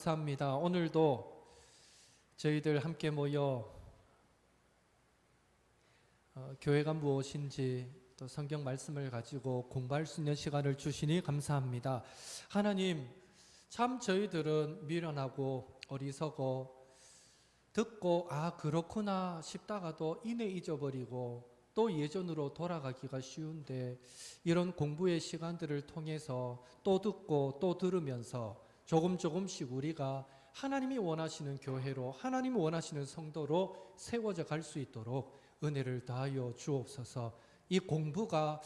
감사합니다. 오늘도 저희들 함께 모여 교회가 무엇인지 또 성경 말씀을 가지고 공부할 수 있는 시간을 주시니 감사합니다. 하나님, 참 저희들은 미련하고 어리석어 듣고 그렇구나 싶다가도 이내 잊어버리고 또 예전으로 돌아가기가 쉬운데, 이런 공부의 시간들을 통해서 또 듣고 또 들으면서 조금씩 우리가 하나님이 원하시는 교회로, 하나님이 원하시는 성도로 세워져 갈 수 있도록 은혜를 다하여 주옵소서. 이 공부가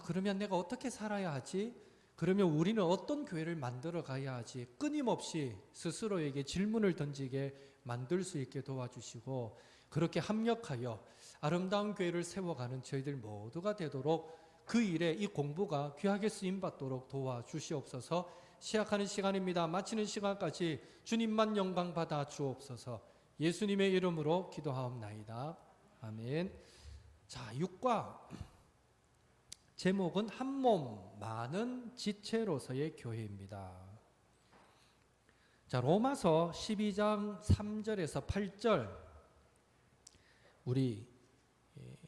그러면 내가 어떻게 살아야 하지? 그러면 우리는 어떤 교회를 만들어 가야 하지? 끊임없이 스스로에게 질문을 던지게 만들 수 있게 도와주시고, 그렇게 합력하여 아름다운 교회를 세워가는 저희들 모두가 되도록 그 일에 이 공부가 귀하게 쓰임받도록 도와주시옵소서. 시작하는 시간입니다. 마치는 시간까지 주님만 영광 받아 주옵소서. 예수님의 이름으로 기도하옵나이다. 아멘. 자, 6과 제목은 한 몸 많은 지체로서의 교회입니다. 자, 로마서 12장 3절에서 8절 우리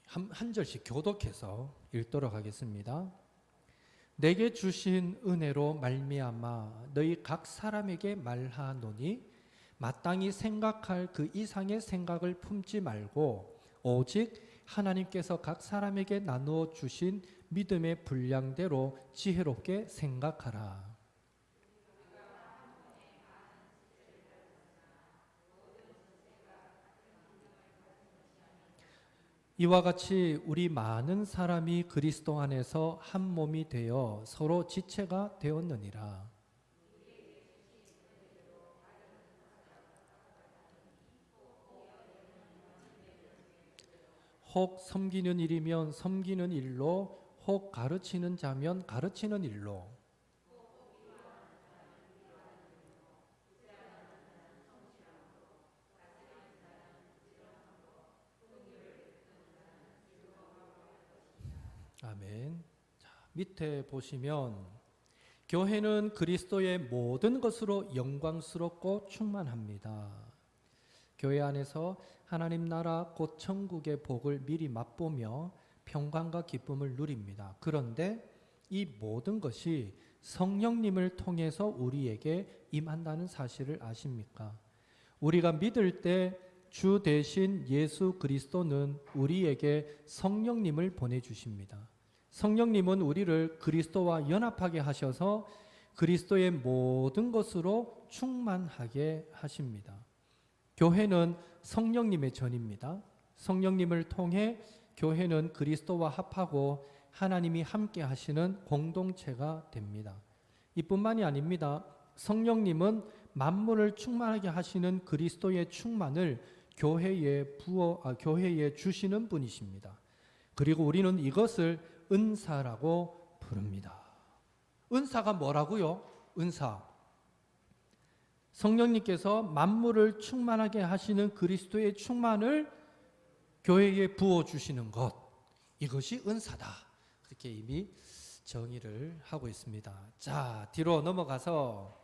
한 절씩 교독해서 읽도록 하겠습니다. 내게 주신 은혜로 말미암아 너희 각 사람에게 말하노니 마땅히 생각할 그 이상의 생각을 품지 말고 오직 하나님께서 각 사람에게 나누어 주신 믿음의 분량대로 지혜롭게 생각하라. 이와 같이 우리 많은 사람이 그리스도 안에서 한 몸이 되어 서로 지체가 되었느니라. 혹 섬기는 일이면 섬기는 일로, 혹 가르치는 자면 가르치는 일로. 아멘. 자, 밑에 보시면 교회는 그리스도의 모든 것으로 영광스럽고 충만합니다. 교회 안에서 하나님 나라 곧 천국의 복을 미리 맛보며 평강과 기쁨을 누립니다. 그런데 이 모든 것이 성령님을 통해서 우리에게 임한다는 사실을 아십니까? 우리가 믿을 때 주 대신 예수 그리스도는 우리에게 성령님을 보내주십니다. 성령님은 우리를 그리스도와 연합하게 하셔서 그리스도의 모든 것으로 충만하게 하십니다. 교회는 성령님의 전입니다. 성령님을 통해 교회는 그리스도와 합하고 하나님이 함께 하시는 공동체가 됩니다. 이뿐만이 아닙니다. 성령님은 만물을 충만하게 하시는 그리스도의 충만을 교회에 주시는 분이십니다. 그리고 우리는 이것을 은사라고 부릅니다. 은사가 뭐라고요? 은사. 성령님께서 만물을 충만하게 하시는 그리스도의 충만을 교회에 부어주시는 것, 이것이 은사다. 그렇게 이미 정의를 하고 있습니다. 자, 뒤로 넘어가서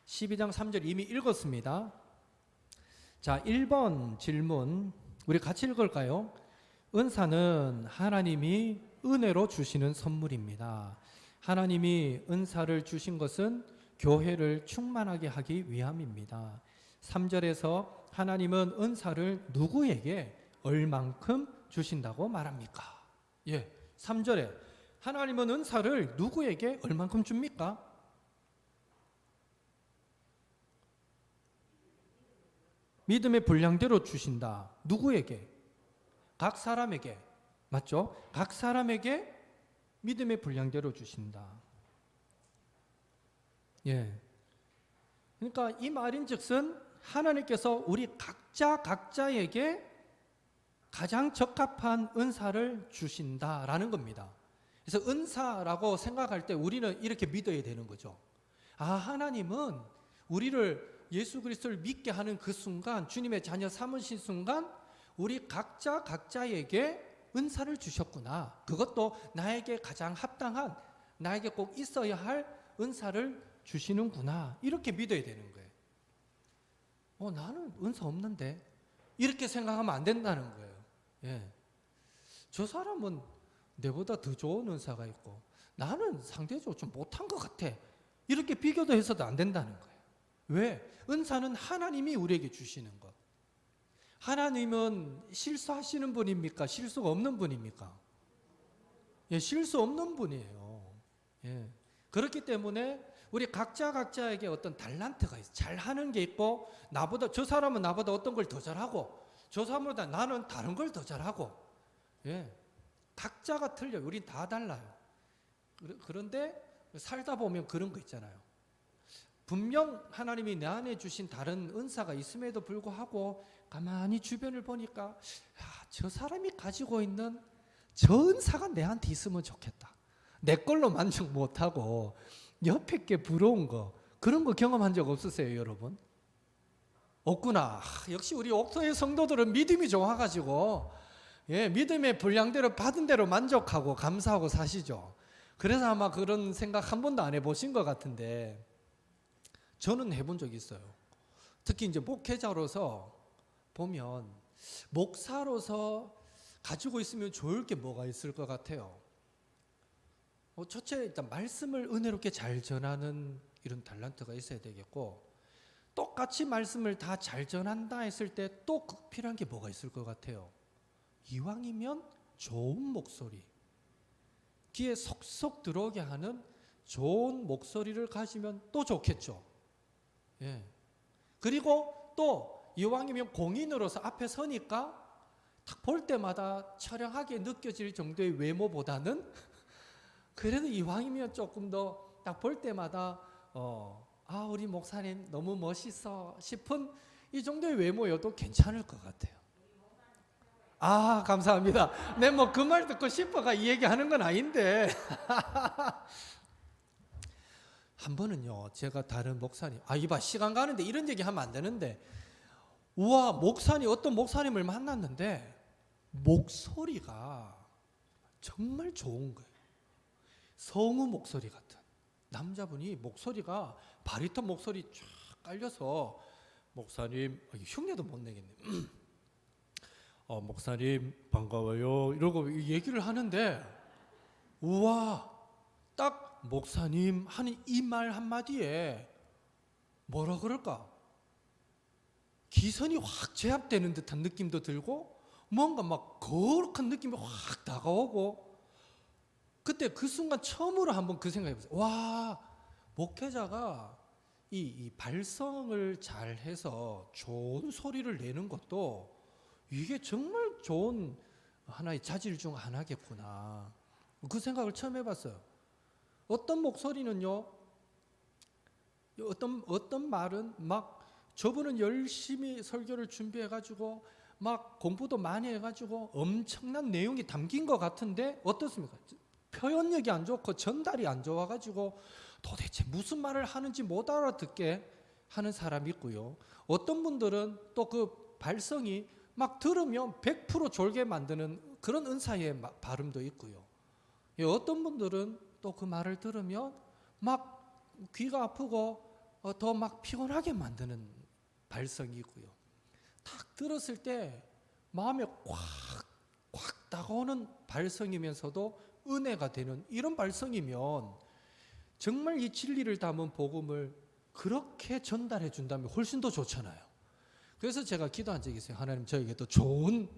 12장 3절 이미 읽었습니다. 자, 1번 질문 우리 같이 읽을까요? 은사는 하나님이 은혜로 주시는 선물입니다. 하나님이 은사를 주신 것은 교회를 충만하게 하기 위함입니다. 3절에서 하나님은 은사를 누구에게 얼만큼 주신다고 말합니까? 3절에 하나님은 은사를 누구에게 얼만큼 줍니까? 믿음의 분량대로 주신다. 누구에게? 각 사람에게. 맞죠? 각 사람에게 믿음의 분량대로 주신다. 그러니까 이 말인즉슨 하나님께서 우리 각자에게 가장 적합한 은사를 주신다라는 겁니다. 그래서 은사라고 생각할 때 우리는 이렇게 믿어야 되는 거죠. 하나님은 우리를 예수 그리스도를 믿게 하는 그 순간, 주님의 자녀 삼으신 순간 우리 각자에게 은사를 주셨구나. 그것도 나에게 가장 합당한, 나에게 꼭 있어야 할 은사를 주시는구나 이렇게 믿어야 되는 거예요. 나는 은사 없는데 이렇게 생각하면 안 된다는 거예요. 예. 저 사람은 내보다 더 좋은 은사가 있고 나는 상대적으로 좀 못한 것 같아 이렇게 비교도 해서도 안 된다는 거예요. 왜? 은사는 하나님이 우리에게 주시는 것. 하나님은 실수하시는 분입니까? 실수가 없는 분입니까? 예, 실수 없는 분이에요. 예. 그렇기 때문에 우리 각자에게 어떤 달란트가 있어요. 잘하는 게 있고 저 사람은 나보다 어떤 걸 더 잘하고 저 사람보다 나는 다른 걸 더 잘하고 예. 각자가 틀려요. 우린 다 달라요. 그런데 살다 보면 그런 거 있잖아요. 분명 하나님이 내 안에 주신 다른 은사가 있음에도 불구하고 가만히 주변을 보니까 저 사람이 가지고 있는 저 은사가 내한테 있으면 좋겠다. 내 걸로 만족 못하고 옆에 게 부러운 거 그런 거 경험한 적 없으세요, 여러분? 없구나. 역시 우리 옥토의 성도들은 믿음이 좋아가지고 믿음의 분량대로 받은 대로 만족하고 감사하고 사시죠. 그래서 아마 그런 생각 한 번도 안 해보신 것 같은데 저는 해본 적이 있어요. 특히 이제 목회자로서 보면 목사로서 가지고 있으면 좋을 게 뭐가 있을 것 같아요. 첫째 일단 말씀을 은혜롭게 잘 전하는 이런 달란트가 있어야 되겠고 똑같이 말씀을 다 잘 전한다 했을 때 또 필요한 게 뭐가 있을 것 같아요. 이왕이면 좋은 목소리, 귀에 속속 들어오게 하는 좋은 목소리를 가지면 또 좋겠죠. 예. 그리고 또 이왕이면 공인으로서 앞에 서니까 딱 볼 때마다 처량하게 느껴질 정도의 외모보다는 그래도 이왕이면 조금 더 딱 볼 때마다 우리 목사님 너무 멋있어 싶은 이 정도의 외모여도 괜찮을 것 같아요. 감사합니다. 네, 뭐 그 말 듣고 싶어가 이 얘기 하는 건 아닌데 한 번은요 제가 다른 목사님 이봐 시간 가는데 이런 얘기 하면 안 되는데 우와 어떤 목사님을 만났는데 목소리가 정말 좋은 거예요. 성우 목소리 같은 남자분이 목소리가 바리톤 목소리 쫙 깔려서 목사님 흉내도 못 내겠네. 목사님 반가워요 이러고 얘기를 하는데 우와 딱 목사님 하는 이 말 한마디에 뭐라 그럴까 기선이 확 제압되는 듯한 느낌도 들고 뭔가 막 거룩한 느낌이 확 다가오고 그때 그 순간 처음으로 한번 그 생각해봤어요. 와 목회자가 이 발성을 잘해서 좋은 소리를 내는 것도 이게 정말 좋은 하나의 자질 중 하나겠구나. 그 생각을 처음 해봤어요. 어떤 목소리는요, 어떤 말은 막 저분은 열심히 설교를 준비해가지고 막 공부도 많이 해가지고 엄청난 내용이 담긴 것 같은데 어떻습니까? 표현력이 안 좋고 전달이 안 좋아가지고 도대체 무슨 말을 하는지 못 알아듣게 하는 사람이 있고요. 어떤 분들은 또 그 발성이 막 들으면 100% 졸게 만드는 그런 은사의 발음도 있고요. 어떤 분들은 또 그 말을 들으면 막 귀가 아프고 더 막 피곤하게 만드는 발성이 있고요. 딱 들었을 때 마음에 꽉 다가오는 발성이면서도 은혜가 되는 이런 발성이면 정말 이 진리를 담은 복음을 그렇게 전달해 준다면 훨씬 더 좋잖아요. 그래서 제가 기도한 적이 있어요. 하나님 저에게도 좋은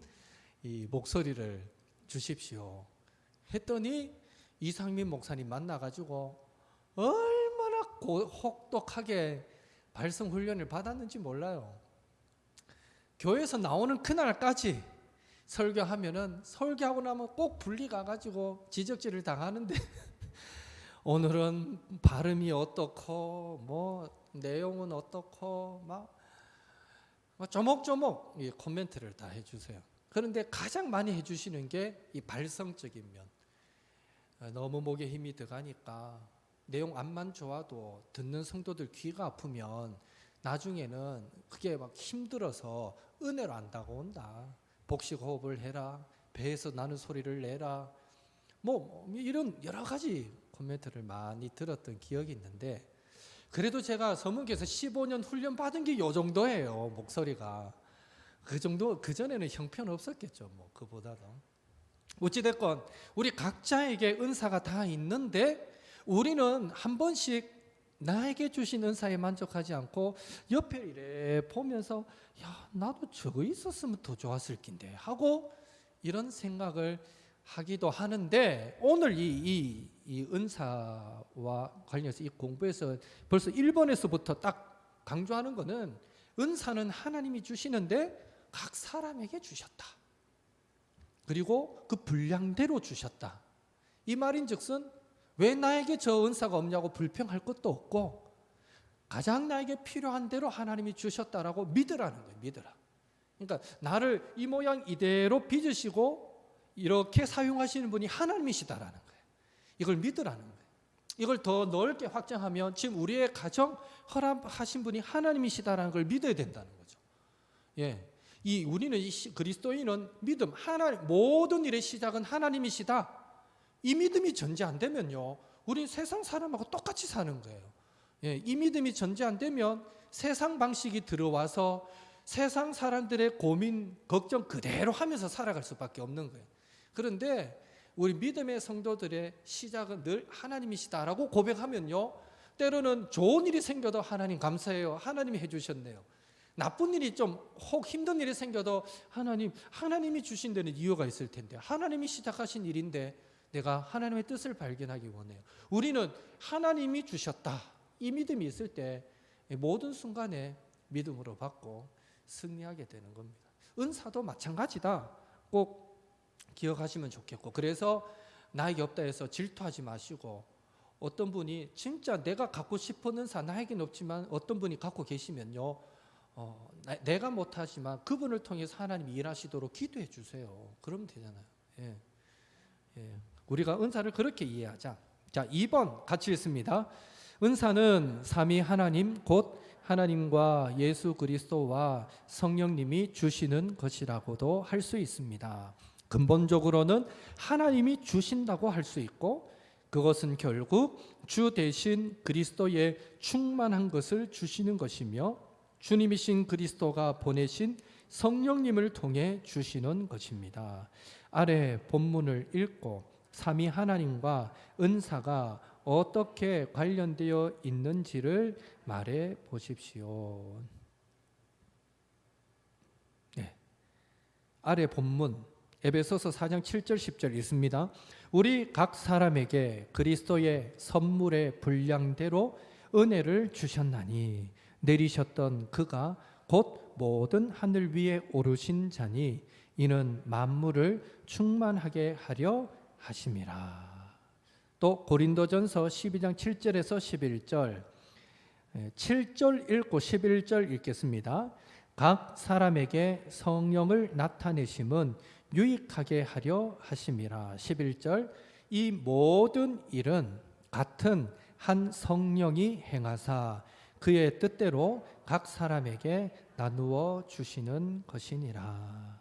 이 목소리를 주십시오 했더니 이상민 목사님 만나가지고 얼마나 혹독하게 발성 훈련을 받았는지 몰라요. 교회에서 나오는 그날까지 설교하면은 설교하고 나면 꼭 분리 가가지고 지적질을 당하는데 오늘은 발음이 어떻고 뭐 내용은 어떻고 막 조목조목 코멘트를 다 해주세요. 그런데 가장 많이 해주시는 게 이 발성적인 면. 너무 목에 힘이 들어가니까 내용 안만 좋아도 듣는 성도들 귀가 아프면 나중에는 그게 막 힘들어서 은혜로 안 다가온다. 복식 호흡을 해라. 배에서 나는 소리를 내라. 뭐 이런 여러 가지 코멘트를 많이 들었던 기억이 있는데 그래도 제가 서문교에서 15년 훈련 받은 게 요 정도예요. 목소리가. 그 정도, 그전에는 형편없었겠죠. 뭐 그보다도. 어찌됐건 우리 각자에게 은사가 다 있는데 우리는 한 번씩 나에게 주신 은사에 만족하지 않고 옆에 이래 보면서 야, 나도 저거 있었으면 더 좋았을 낀데 하고 이런 생각을 하기도 하는데, 오늘 이 은사와 관련해서 이 공부에서 벌써 1번에서부터 딱 강조하는 거는 은사는 하나님이 주시는데 각 사람에게 주셨다. 그리고 그 분량대로 주셨다. 이 말인즉슨 왜 나에게 저 은사가 없냐고 불평할 것도 없고 가장 나에게 필요한 대로 하나님이 주셨다라고 믿으라는 거예요. 믿으라. 그러니까 나를 이 모양 이대로 빚으시고 이렇게 사용하시는 분이 하나님이시다라는 거예요. 이걸 믿으라는 거예요. 이걸 더 넓게 확장하면 지금 우리의 가정 허락하신 분이 하나님이시다라는 걸 믿어야 된다는 거죠. 예. 우리는 그리스도인은 믿음, 하나님, 모든 일의 시작은 하나님이시다. 이 믿음이 전제 안 되면요, 우리 세상 사람하고 똑같이 사는 거예요. 예, 이 믿음이 전제 안 되면 세상 방식이 들어와서 세상 사람들의 고민, 걱정 그대로 하면서 살아갈 수밖에 없는 거예요. 그런데 우리 믿음의 성도들의 시작은 늘 하나님이시다라고 고백하면요, 때로는 좋은 일이 생겨도 하나님 감사해요. 하나님이 해주셨네요. 나쁜 일이 좀 혹 힘든 일이 생겨도 하나님이 주신 데는 이유가 있을 텐데, 하나님이 시작하신 일인데 내가 하나님의 뜻을 발견하기 원해요. 우리는 하나님이 주셨다, 이 믿음이 있을 때 모든 순간에 믿음으로 받고 승리하게 되는 겁니다. 은사도 마찬가지다. 꼭 기억하시면 좋겠고, 그래서 나에게 없다 해서 질투하지 마시고, 어떤 분이 진짜 내가 갖고 싶은 은사 나에게는 없지만 어떤 분이 갖고 계시면요, 내가 못하지만 그분을 통해서 하나님이 일하시도록 기도해 주세요. 그러면 되잖아요. 예. 우리가 은사를 그렇게 이해하자. 자, 2번 같이 읽습니다. 은사는 삼위 하나님 곧 하나님과 예수 그리스도와 성령님이 주시는 것이라고도 할 수 있습니다. 근본적으로는 하나님이 주신다고 할 수 있고, 그것은 결국 주 대신 그리스도의 충만한 것을 주시는 것이며 주님이신 그리스도가 보내신 성령님을 통해 주시는 것입니다. 아래 본문을 읽고 삼위 하나님과 은사가 어떻게 관련되어 있는지를 말해 보십시오. 네. 아래 본문 에베소서 4장 7절 10절 있습니다. 우리 각 사람에게 그리스도의 선물의 분량대로 은혜를 주셨나니 내리셨던 그가 곧 모든 하늘 위에 오르신 자니 이는 만물을 충만하게 하려 하심이라. 또 고린도전서 12장 7절에서 11절 7절 읽고 11절 읽겠습니다. 각 사람에게 성령을 나타내심은 유익하게 하려 하심이라. 11절 이 모든 일은 같은 한 성령이 행하사 그의 뜻대로 각 사람에게 나누어 주시는 것이니라.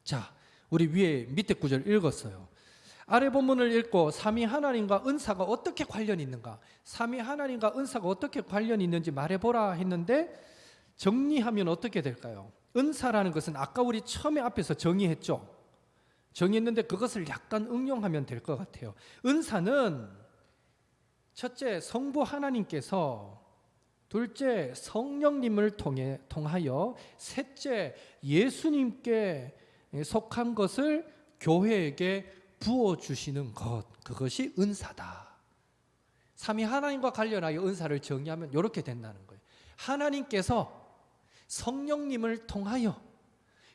자, 우리 밑에 구절 읽었어요. 아래 본문을 읽고 삼위 하나님과 은사가 어떻게 관련이 있는가, 삼위 하나님과 은사가 어떻게 관련이 있는지 말해보라 했는데, 정리하면 어떻게 될까요? 은사라는 것은 아까 우리 처음에 앞에서 정의했죠. 정의했는데 그것을 약간 응용하면 될 것 같아요. 은사는 첫째 성부 하나님께서, 둘째 성령님을 통하여, 셋째 예수님께 속한 것을 교회에게 부어주시는 것, 그것이 은사다. 삼위 하나님과 관련하여 은사를 정의하면 이렇게 된다는 거예요. 하나님께서 성령님을 통하여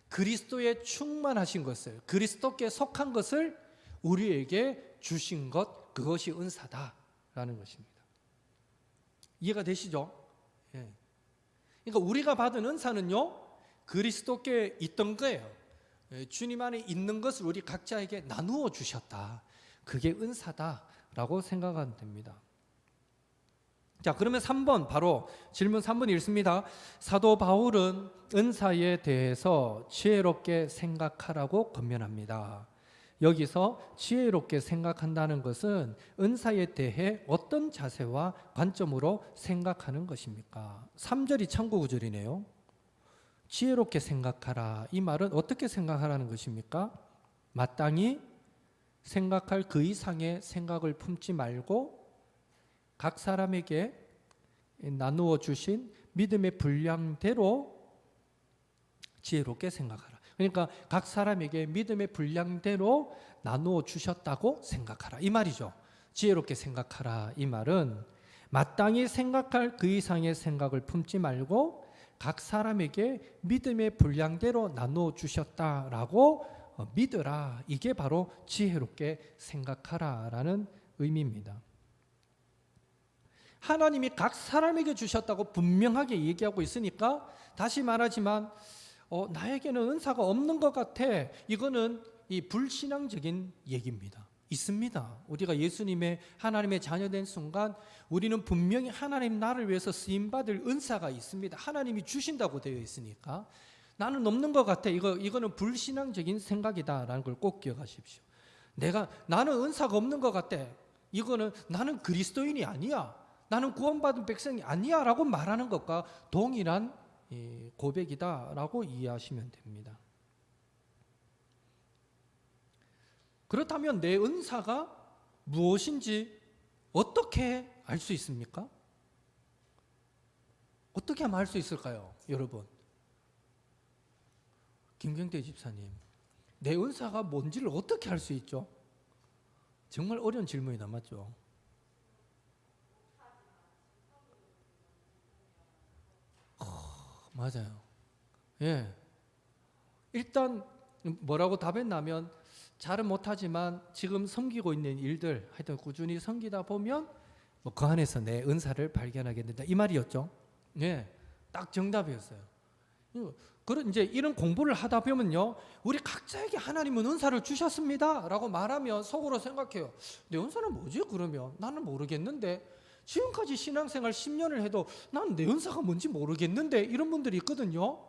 그리스도에 충만하신 것을, 그리스도께 속한 것을 우리에게 주신 것, 그것이 은사다라는 것입니다. 이해가 되시죠? 예. 그러니까 우리가 받은 은사는요, 그리스도께 있던 거예요. 주님 안에 있는 것을 우리 각자에게 나누어 주셨다. 그게 은사다라고 생각하면 됩니다. 자, 그러면 3번, 바로 질문 3번 읽습니다. 사도 바울은 은사에 대해서 지혜롭게 생각하라고 권면합니다. 여기서 지혜롭게 생각한다는 것은 은사에 대해 어떤 자세와 관점으로 생각하는 것입니까? 3절이 참고 구절이네요. 지혜롭게 생각하라. 이 말은 어떻게 생각하라는 것입니까? 마땅히 생각할 그 이상의 생각을 품지 말고 각 사람에게 나누어 주신 믿음의 분량대로 지혜롭게 생각하라. 그러니까 각 사람에게 믿음의 분량대로 나누어 주셨다고 생각하라. 이 말이죠. 지혜롭게 생각하라. 이 말은 마땅히 생각할 그 이상의 생각을 품지 말고 각 사람에게 믿음의 분량대로 나누어 주셨다라고 믿으라. 이게 바로 지혜롭게 생각하라라는 의미입니다. 하나님이 각 사람에게 주셨다고 분명하게 얘기하고 있으니까 다시 말하지만 나에게는 은사가 없는 것 같아. 이거는 이 불신앙적인 얘기입니다. 있습니다. 우리가 예수님의 하나님의 자녀된 순간 우리는 분명히 하나님 나를 위해서 쓰임받을 은사가 있습니다. 하나님이 주신다고 되어 있으니까 나는 없는 것 같아. 이거는 불신앙적인 생각이다라는 걸 꼭 기억하십시오. 나는 은사가 없는 것 같아. 이거는 나는 그리스도인이 아니야. 나는 구원받은 백성이 아니야 라고 말하는 것과 동일한 고백이다라고 이해하시면 됩니다. 그렇다면 내 은사가 무엇인지 어떻게 알 수 있습니까? 어떻게 하면 알 수 있을까요, 여러분? 김경태 집사님, 내 은사가 뭔지를 어떻게 알 수 있죠? 정말 어려운 질문이다, 맞죠? 맞아요. 예. 일단 뭐라고 답했냐면 잘은 못하지만 지금 섬기고 있는 일들 하여튼 꾸준히 섬기다 보면 그 안에서 내 은사를 발견하게 된다. 이 말이었죠. 예. 딱 정답이었어요. 그런 이제 이런 공부를 하다 보면요, 우리 각자에게 하나님은 은사를 주셨습니다라고 말하면 속으로 생각해요. 내 은사는 뭐지? 그러면 나는 모르겠는데 지금까지 신앙생활 10년을 해도 나는 내 은사가 뭔지 모르겠는데 이런 분들이 있거든요.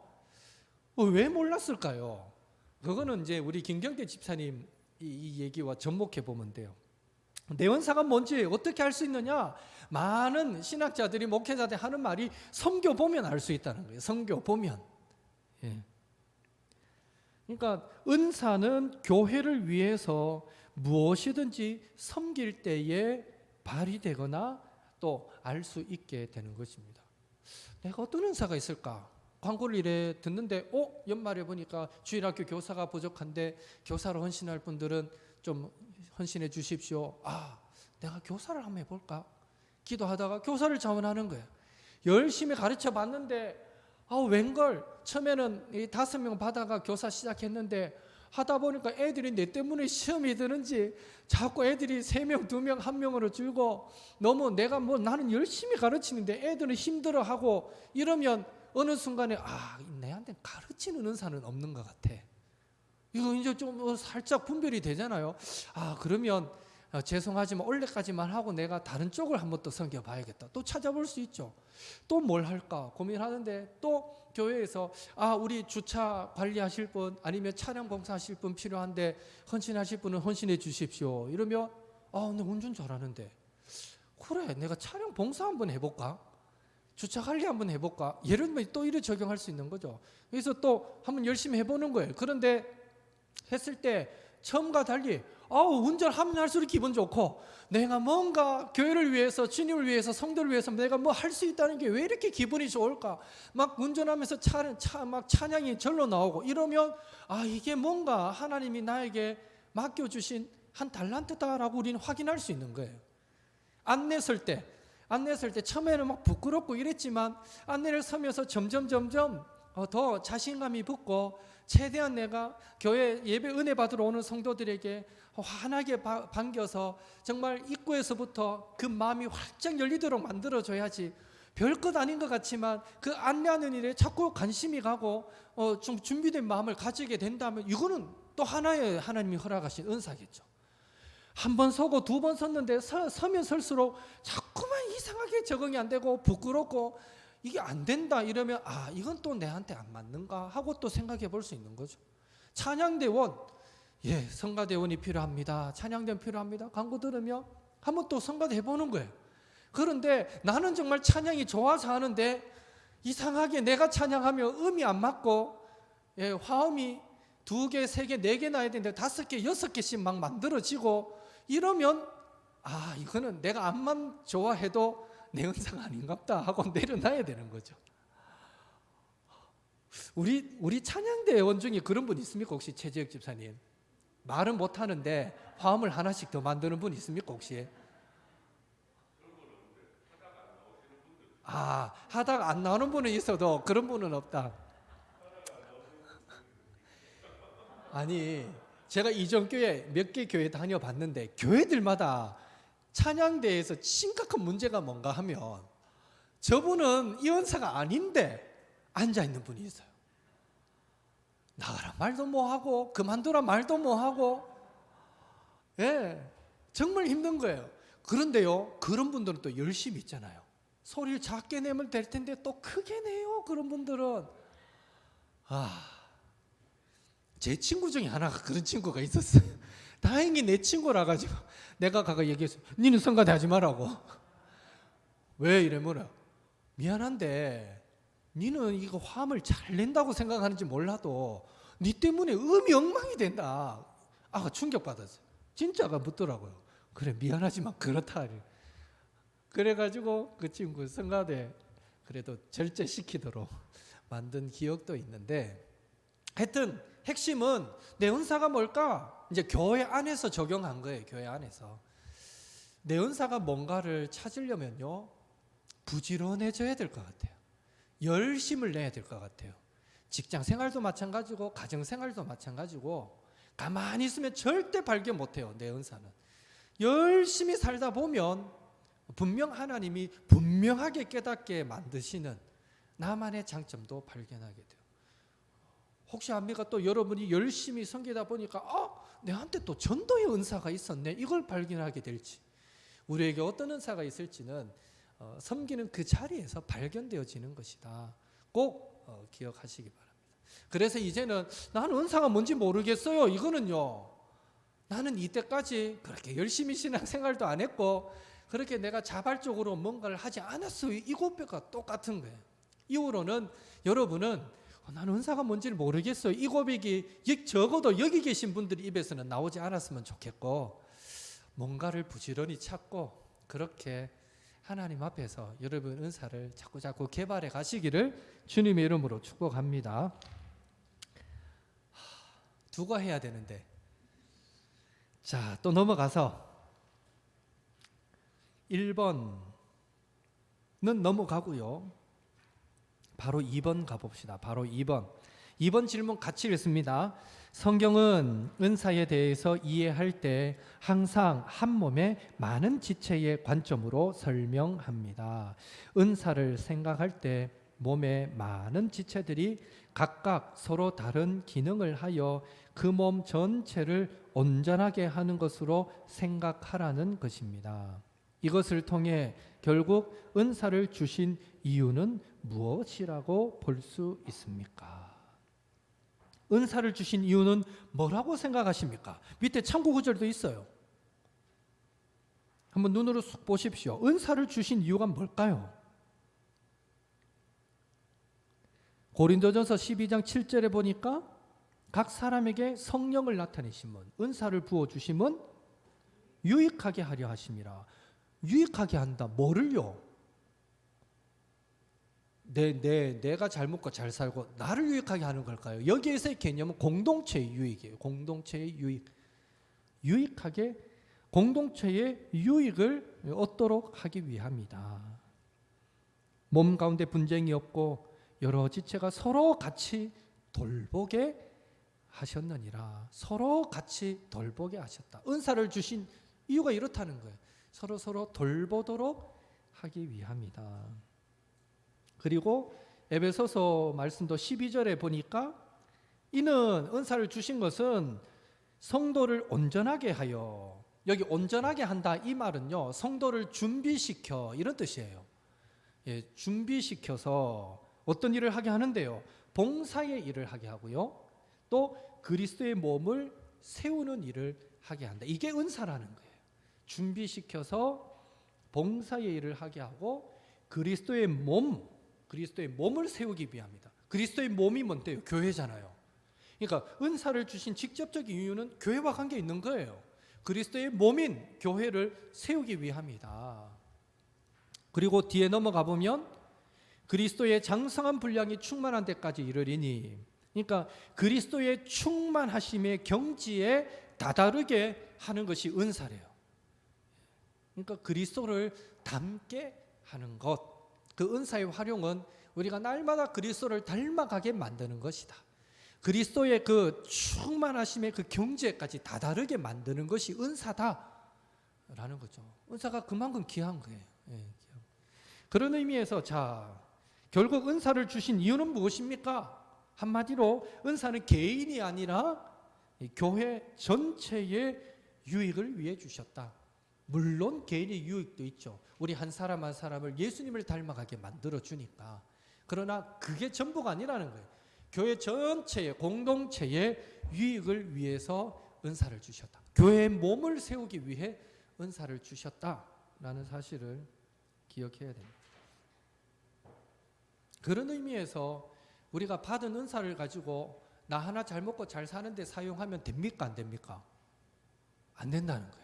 왜 몰랐을까요? 그거는 이제 우리 김경태 집사님 이 얘기와 접목해 보면 돼요. 내 은사가 뭔지 어떻게 알 수 있느냐? 많은 신학자들이 목회자들이 하는 말이 섬겨보면 알 수 있다는 거예요. 섬겨보면. 예. 그러니까 은사는 교회를 위해서 무엇이든지 섬길 때에 발휘되거나 또 알 수 있게 되는 것입니다. 내가 어떤 은사가 있을까? 광고를 이래 듣는데 연말에 보니까 주일학교 교사가 부족한데 교사로 헌신할 분들은 좀 헌신해 주십시오. 내가 교사를 한번 해볼까? 기도하다가 교사를 자원하는 거예요. 열심히 가르쳐 봤는데 웬걸 처음에는 5명 받아가 교사 시작했는데 하다 보니까 애들이 내 때문에 시험이 드는지 자꾸 애들이 3명, 2명, 1명으로 줄고 너무 나는 열심히 가르치는데 애들은 힘들어하고 이러면 어느 순간에 내한테 가르치는 은사는 없는 것 같아. 이거 이제 좀 살짝 분별이 되잖아요. 그러면 죄송하지만 올해까지만 하고 내가 다른 쪽을 한번 또 섬겨봐야겠다. 또 찾아볼 수 있죠. 또 뭘 할까 고민하는데 또 교회에서 우리 주차 관리하실 분 아니면 차량 봉사하실 분 필요한데 헌신하실 분은 헌신해 주십시오. 이러면 나 운전 잘하는데 그래 내가 차량 봉사 한번 해볼까? 주차 관리 한번 해볼까? 예를 들면 또 이를 적용할 수 있는 거죠. 그래서 또 한번 열심히 해보는 거예요. 그런데 했을 때 처음과 달리 운전하면 할수록 기분 좋고 내가 뭔가 교회를 위해서 주님을 위해서 성도를 위해서 내가 뭐 할 수 있다는 게 왜 이렇게 기분이 좋을까? 막 운전하면서 막 찬양이 절로 나오고 이러면 이게 뭔가 하나님이 나에게 맡겨주신 한 달란트다라고 우리는 확인할 수 있는 거예요. 안내 설 때 처음에는 막 부끄럽고 이랬지만 안내를 서면서 점점 더 자신감이 붙고 최대한 내가 교회 예배 은혜 받으러 오는 성도들에게 환하게 반겨서 정말 입구에서부터 그 마음이 활짝 열리도록 만들어줘야지. 별것 아닌 것 같지만 그 안내하는 일에 자꾸 관심이 가고 좀 준비된 마음을 가지게 된다면 이거는 또 하나의 하나님이 허락하신 은사겠죠. 한 번 서고 2번 섰는데 서면 설수록 자꾸만 이상하게 적응이 안 되고 부끄럽고 이게 안 된다 이러면 이건 또 내한테 안 맞는가 하고 또 생각해 볼 수 있는 거죠. 찬양대원 예, 성가대원이 필요합니다. 찬양대원 필요합니다. 광고 들으며 한번 또 성가대 해보는 거예요. 그런데 나는 정말 찬양이 좋아서 하는데 이상하게 내가 찬양하면 음이 안 맞고, 예, 화음이 2개, 3개, 4개 나야 되는데 5개, 6개씩 막 만들어지고 이러면 이거는 내가 암만 좋아해도 내 은사가 아닌갑다 하고 내려놔야 되는 거죠. 우리 찬양대원 중에 그런 분 있습니까? 혹시 최재혁 집사님? 말은 못하는데 화음을 하나씩 더 만드는 분 있습니까? 혹시? 하다가 안 나오는 분은 있어도 그런 분은 없다. 아니, 제가 이전교회 몇 개 교회 다녀봤는데 교회들마다 찬양대에서 심각한 문제가 뭔가 하면 저분은 이 은사가 아닌데 앉아있는 분이 있어요. 나가라 말도 못하고 그만두라 말도 못하고, 예, 정말 힘든 거예요. 그런데요, 그런 분들은 또 열심히 있잖아요. 소리를 작게 내면 될 텐데 또 크게 내요. 그런 분들은. 제 친구 중에 하나가 그런 친구가 있었어요. 다행히 내 친구라 가지고 내가 가서 얘기했어요. 니는 성가대 하지 말라고. 왜 이러면, 미안한데 니는 이거 화음을 잘 낸다고 생각하는지 몰라도 니 때문에 음이 엉망이 된다. 충격받았어요. 진짜가 묻더라고요. 그래, 미안하지만 그렇다. 그래가지고 그 친구 성가대 그래도 절제시키도록 만든 기억도 있는데, 하여튼 핵심은 내 은사가 뭘까? 이제 교회 안에서 적용한 거예요. 교회 안에서 내 은사가 뭔가를 찾으려면요, 부지런해져야 될 것 같아요. 열심을 내야 될 것 같아요. 직장 생활도 마찬가지고 가정 생활도 마찬가지고, 가만히 있으면 절대 발견 못해요. 내 은사는 열심히 살다 보면 분명 하나님이 분명하게 깨닫게 만드시는 나만의 장점도 발견하게 돼요. 혹시 압니까? 또 여러분이 열심히 섬기다 보니까 내한테 또 전도의 은사가 있었네, 이걸 발견하게 될지, 우리에게 어떤 은사가 있을지는 섬기는 그 자리에서 발견되어지는 것이다. 꼭 기억하시기 바랍니다. 그래서 이제는 나는 은사가 뭔지 모르겠어요. 이거는요, 나는 이때까지 그렇게 열심히 신앙생활도 안 했고 그렇게 내가 자발적으로 뭔가를 하지 않았어요. 이 고백과 똑같은 거예요. 이후로는 여러분은 나는 은사가 뭔지를 모르겠어요, 이 고백이 적어도 여기 계신 분들 입에서는 나오지 않았으면 좋겠고, 뭔가를 부지런히 찾고 그렇게 하나님 앞에서 여러분 은사를 자꾸 개발해 가시기를 주님의 이름으로 축복합니다. 두고 해야 되는데, 자, 또 넘어가서 1번은 넘어가고요. 바로 2번 가봅시다. 바로 2번 질문 같이 읽습니다. 성경은 은사에 대해서 이해할 때 항상 한 몸의 많은 지체의 관점으로 설명합니다. 은사를 생각할 때 몸의 많은 지체들이 각각 서로 다른 기능을 하여 그 몸 전체를 온전하게 하는 것으로 생각하라는 것입니다. 이것을 통해 결국 은사를 주신 이유는 무엇이라고 볼 수 있습니까? 은사를 주신 이유는 뭐라고 생각하십니까? 밑에 참고 구절도 있어요. 한번 눈으로 쑥 보십시오. 은사를 주신 이유가 뭘까요? 고린도전서 12장 7절에 보니까 각 사람에게 성령을 나타내심은, 은사를 부어주심은 유익하게 하려 하심이라. 유익하게 한다. 뭐를요? 내가 잘 먹고 잘 살고 나를 유익하게 하는 걸까요? 여기에서의 개념은 공동체의 유익이에요. 공동체의 유익. 유익하게 공동체의 유익을 얻도록 하기 위함이다. 몸 가운데 분쟁이 없고 여러 지체가 서로 같이 돌보게 하셨느니라. 서로 같이 돌보게 하셨다. 은사를 주신 이유가 이렇다는 거예요. 서로 돌보도록 하기 위함이다. 그리고 에베소서 말씀도 12절에 보니까 이는 은사를 주신 것은 성도를 온전하게 하여, 여기 온전하게 한다 이 말은요, 성도를 준비시켜 이런 뜻이에요. 예, 준비시켜서 어떤 일을 하게 하는데요, 봉사의 일을 하게 하고요, 또 그리스도의 몸을 세우는 일을 하게 한다. 이게 은사라는 거예요. 준비시켜서 봉사의 일을 하게 하고 그리스도의 몸을 세우기 위함이다. 그리스도의 몸이 뭔데요? 교회잖아요. 그러니까 은사를 주신 직접적인 이유는 교회와 관계 있는 거예요. 그리스도의 몸인 교회를 세우기 위함이다. 그리고 뒤에 넘어가 보면 그리스도의 장성한 분량이 충만한 데까지 이르리니, 그러니까 그리스도의 충만하심의 경지에 다다르게 하는 것이 은사래요. 그러니까 그리스도를 닮게 하는 것, 그 은사의 활용은 우리가 날마다 그리스도를 닮아가게 만드는 것이다. 그리스도의 그 충만하심의 그 경지에까지 다다르게 만드는 것이 은사다라는 거죠. 은사가 그만큼 귀한 거예요. 그런 의미에서 결국 은사를 주신 이유는 무엇입니까? 한마디로 은사는 개인이 아니라 교회 전체의 유익을 위해 주셨다. 물론 개인의 유익도 있죠. 우리 한 사람 한 사람을 예수님을 닮아가게 만들어 주니까. 그러나 그게 전부가 아니라는 거예요. 교회 전체의 공동체의 유익을 위해서 은사를 주셨다. 교회의 몸을 세우기 위해 은사를 주셨다라는 사실을 기억해야 됩니다. 그런 의미에서 우리가 받은 은사를 가지고 나 하나 잘 먹고 잘 사는데 사용하면 됩니까? 안 됩니까? 안 된다는 거예요.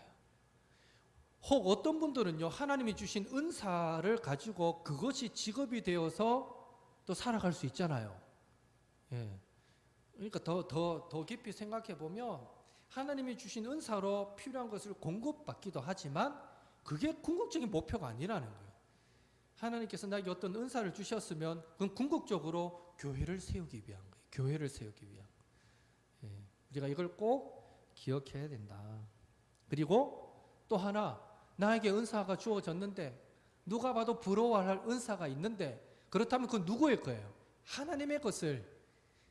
혹 어떤 분들은요, 하나님이 주신 은사를 가지고 그것이 직업이 되어서 또 살아갈 수 있잖아요. 그러니까 더 깊이 생각해 보면 하나님이 주신 은사로 필요한 것을 공급받기도 하지만 그게 궁극적인 목표가 아니라는 거예요. 하나님께서 나에게 어떤 은사를 주셨으면 그건 궁극적으로 교회를 세우기 위한 거예요. 교회를 세우기 위한 거예요. 우리가 이걸 꼭 기억해야 된다. 그리고 또 하나, 나에게 은사가 주어졌는데 누가 봐도 부러워할 은사가 있는데 그렇다면 그건 누구의 거예요? 하나님의 것을,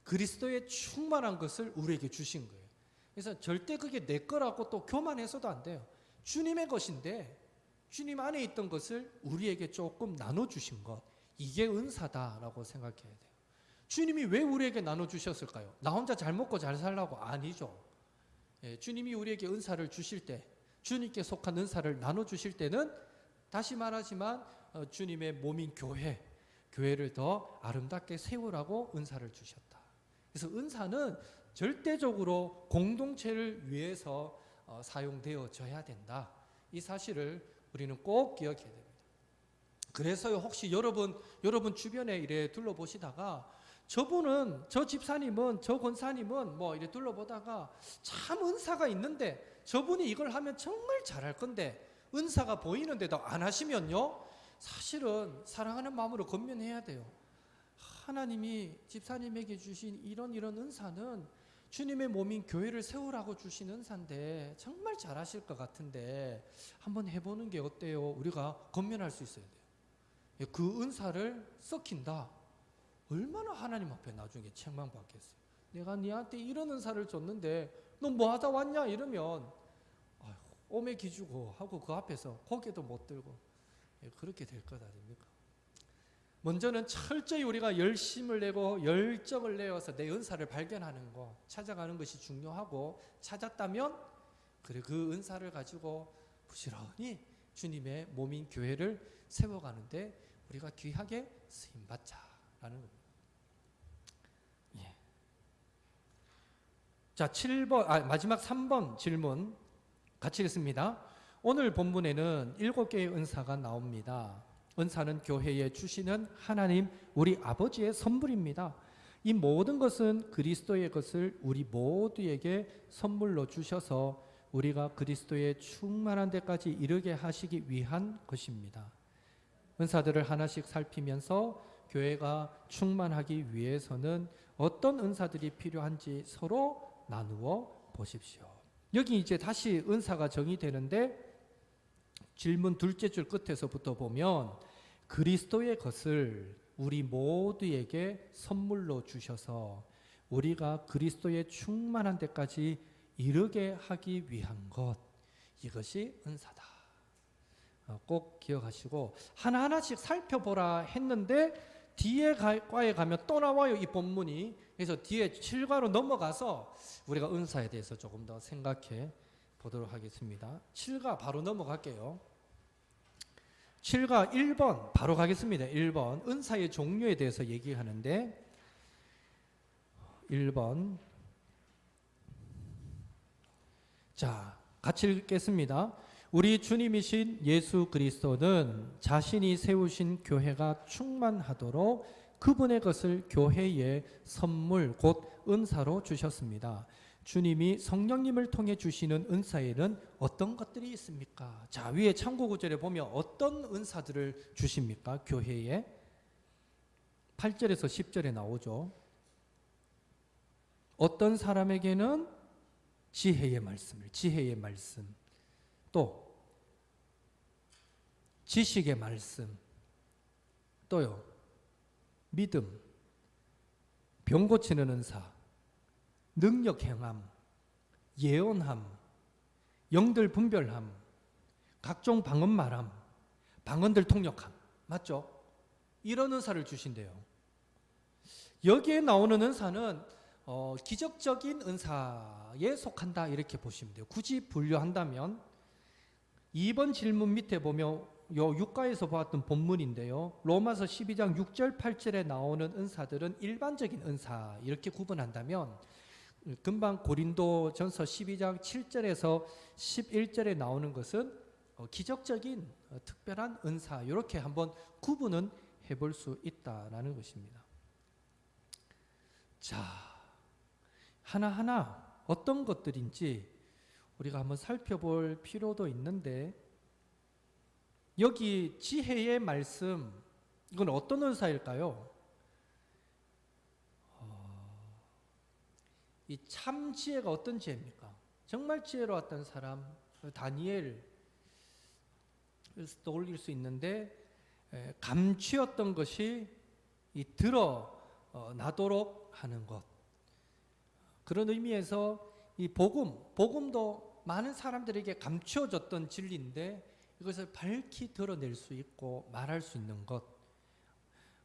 그리스도의 충만한 것을 우리에게 주신 거예요. 그래서 절대 그게 내 거라고 또 교만해서도 안 돼요. 주님의 것인데 주님 안에 있던 것을 우리에게 조금 나눠주신 것, 이게 은사다라고 생각해야 돼요. 주님이 왜 우리에게 나눠주셨을까요? 나 혼자 잘 먹고 잘 살라고? 아니죠. 주님이 우리에게 은사를 주실 때, 주님께 속한 은사를 나눠주실 때는 다시 말하지만 주님의 몸인 교회를 더 아름답게 세우라고 은사를 주셨다. 그래서 은사는 절대적으로 공동체를 위해서 사용되어져야 된다. 이 사실을 우리는 꼭 기억해야 됩니다. 그래서요, 혹시 여러분 주변에 이래 둘러보시다가 저 집사님은, 저 권사님은 뭐 이래 둘러보다가 참 은사가 있는데 저분이 이걸 하면 정말 잘할 건데 은사가 보이는데도 안 하시면요, 사실은 사랑하는 마음으로 권면해야 돼요. 하나님이 집사님에게 주신 이런 은사는 주님의 몸인 교회를 세우라고 주신 은사인데 정말 잘하실 것 같은데 한번 해보는 게 어때요? 우리가 권면할 수 있어야 돼요. 그 은사를 썩힌다. 얼마나 하나님 앞에 나중에 책망받겠어요. 내가 네한테 이런 은사를 줬는데 너 뭐 하다 왔냐? 이러면 오매 기주고 하고 그 앞에서 고개도 못 들고 그렇게 될 것 아닙니까? 먼저는 철저히 우리가 열심을 내고 열정을 내어서 내 은사를 발견하는 거, 찾아가는 것이 중요하고, 찾았다면 그래 그 은사를 가지고 부지런히 주님의 몸인 교회를 세워가는데 우리가 귀하게 쓰임받자라는 겁니다. 자, 7번, 마지막 3번 질문 같이 읽습니다. 오늘 본문에는 7개의 은사가 나옵니다. 은사는 교회에 주시는 하나님 우리 아버지의 선물입니다. 이 모든 것은 그리스도의 것을 우리 모두에게 선물로 주셔서 우리가 그리스도의 충만한 데까지 이르게 하시기 위한 것입니다. 은사들을 하나씩 살피면서 교회가 충만하기 위해서는 어떤 은사들이 필요한지 서로 나누어 보십시오. 여기 이제 다시 은사가 정의되는데 질문 둘째 줄 끝에서부터 보면 그리스도의 것을 우리 모두에게 선물로 주셔서 우리가 그리스도의 충만한 데까지 이르게 하기 위한 것, 이것이 은사다. 꼭 기억하시고 하나하나씩 살펴보라 했는데 뒤에 과에 가면 또 나와요, 이 본문이. 그래서 뒤에 7과로 넘어가서 우리가 은사에 대해서 조금 더 생각해 보도록 하겠습니다. 7과 바로 넘어갈게요. 7과 1번 바로 가겠습니다. 1번 은사의 종류에 대해서 얘기하는데 1번 자, 같이 읽겠습니다. 우리 주님이신 예수 그리스도는 자신이 세우신 교회가 충만하도록 그분의 것을 교회의 선물 곧 은사로 주셨습니다. 주님이 성령님을 통해 주시는 은사에는 어떤 것들이 있습니까? 자, 위에 참고 구절에 보면 어떤 은사들을 주십니까? 교회에 8절에서 10절에 나오죠. 어떤 사람에게는 지혜의 말씀, 또 지식의 말씀, 또요 믿음, 병 고치는 은사, 능력 행함, 예언함, 영들 분별함, 각종 방언 말함, 방언들 통역함. 맞죠? 이런 은사를 주신대요. 여기에 나오는 은사는 기적적인 은사에 속한다 이렇게 보시면 돼요. 굳이 분류한다면 2번 질문 밑에 보면 요 6과에서 보았던 본문인데요. 로마서 12장 6절 8절에 나오는 은사들은 일반적인 은사 이렇게 구분한다면 금방 고린도전서 12장 7절에서 11절에 나오는 것은 기적적인 특별한 은사 이렇게 한번 구분은 해볼 수 있다라는 것입니다. 자, 하나하나 어떤 것들인지 우리가 한번 살펴볼 필요도 있는데 여기 지혜의 말씀 이건 어떤 은사일까요? 이 참 지혜가 어떤 지혜입니까? 정말 지혜로웠던 사람 다니엘 떠올릴 수 있는데 감추었던 것이 드러나도록 하는 것. 그런 의미에서 이 복음도 많은 사람들에게 감추어졌던 진리인데 이것을 밝히 드러낼 수 있고 말할 수 있는 것.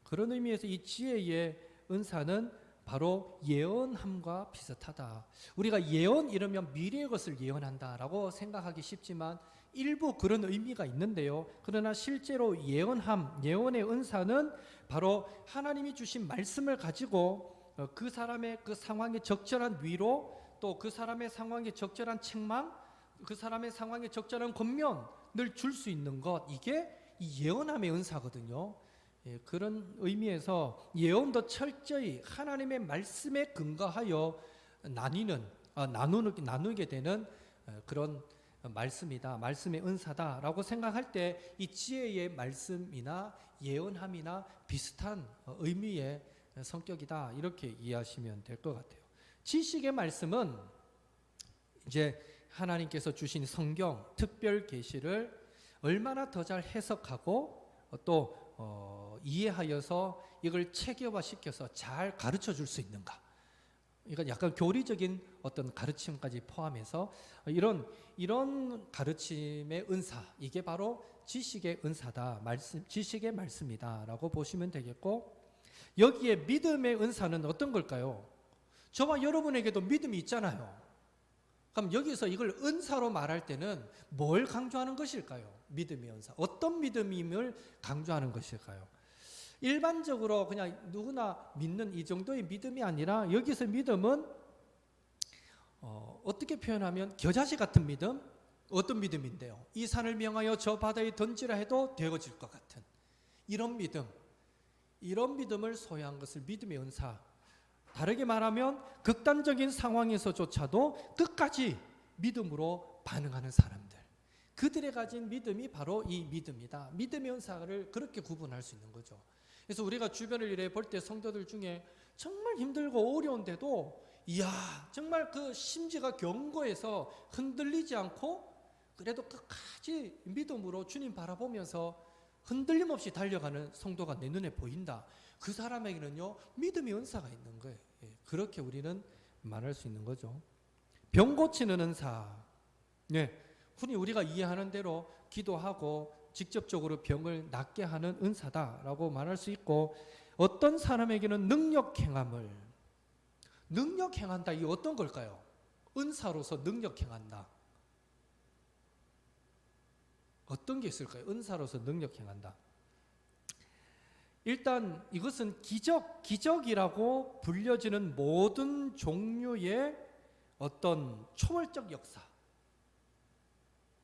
그런 의미에서 이 지혜의 은사는 바로 예언함과 비슷하다. 우리가 예언 이러면 미래의 것을 예언한다라고 생각하기 쉽지만 일부 그런 의미가 있는데요. 그러나 실제로 예언의 은사는 바로 하나님이 주신 말씀을 가지고 그 사람의 그 상황에 적절한 위로, 또 그 사람의 상황에 적절한 책망, 그 사람의 상황에 적절한 권면을 줄 수 있는 것, 이게 이 예언함의 은사거든요. 그런 의미에서 예언도 철저히 하나님의 말씀에 근거하여 나누게 되는 그런 말씀이다, 말씀의 은사다라고 생각할 때 이 지혜의 말씀이나 예언함이나 비슷한 의미의 성격이다 이렇게 이해하시면 될 것 같아요. 지식의 말씀은 이제 하나님께서 주신 성경 특별 계시를 얼마나 더 잘 해석하고 또 이해하여서 이걸 체계화시켜서 잘 가르쳐 줄 수 있는가. 이건 약간 교리적인 어떤 가르침까지 포함해서 이런 가르침의 은사, 이게 바로 지식의 은사다, 지식의 말씀이다라고 보시면 되겠고, 여기에 믿음의 은사는 어떤 걸까요? 저와 여러분에게도 믿음이 있잖아요. 그럼 여기서 이걸 은사로 말할 때는 뭘 강조하는 것일까요? 믿음의 은사. 어떤 믿음임을 강조하는 것일까요? 일반적으로 그냥 누구나 믿는 이 정도의 믿음이 아니라 여기서 믿음은 어떻게 표현하면 겨자씨 같은 믿음? 어떤 믿음인데요? 이 산을 명하여 저 바다에 던지라 해도 되어질 것 같은 이런 믿음을 소유한 것을 믿음의 은사. 다르게 말하면 극단적인 상황에서조차도 끝까지 믿음으로 반응하는 사람들, 그들의 가진 믿음이 바로 이 믿음이다. 믿음의 은사를 그렇게 구분할 수 있는 거죠. 그래서 우리가 주변을 이래 볼 때 성도들 중에 정말 힘들고 어려운데도 이야 정말 그 심지가 견고해서 흔들리지 않고 그래도 끝까지 믿음으로 주님 바라보면서 흔들림 없이 달려가는 성도가 내 눈에 보인다. 그 사람에게는요 믿음의 은사가 있는 거예요. 그렇게 우리는 말할 수 있는 거죠. 병 고치는 은사, 흔히 우리가 이해하는 대로 기도하고 직접적으로 병을 낫게 하는 은사다라고 말할 수 있고, 어떤 사람에게는 능력 행한다. 이게 어떤 걸까요? 은사로서 능력 행한다. 어떤 게 있을까요? 은사로서 능력 행한다. 일단 이것은 기적이라고 불려지는 모든 종류의 어떤 초월적 역사,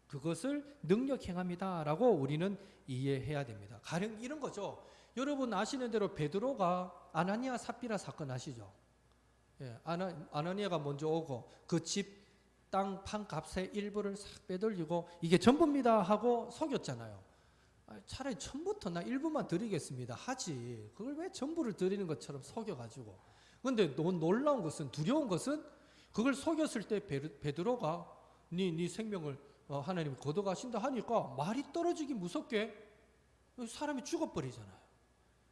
그것을 능력 행합니다라고 우리는 이해해야 됩니다. 가령 이런 거죠. 여러분 아시는 대로 베드로가 아나니아 삽비라 사건 아시죠? 예, 아나니아가 먼저 오고 그 집 땅 판 값의 일부를 싹 빼돌리고 이게 전부입니다 하고 속였잖아요. 차라리 처음부터 나 일부만 드리겠습니다 하지, 그걸 왜 전부를 드리는 것처럼 속여가지고. 그런데 놀라운 것은, 두려운 것은, 그걸 속였을 때 베드로가 네 생명을 하나님이 거둬가신다 하니까 말이 떨어지기 무섭게 사람이 죽어버리잖아요.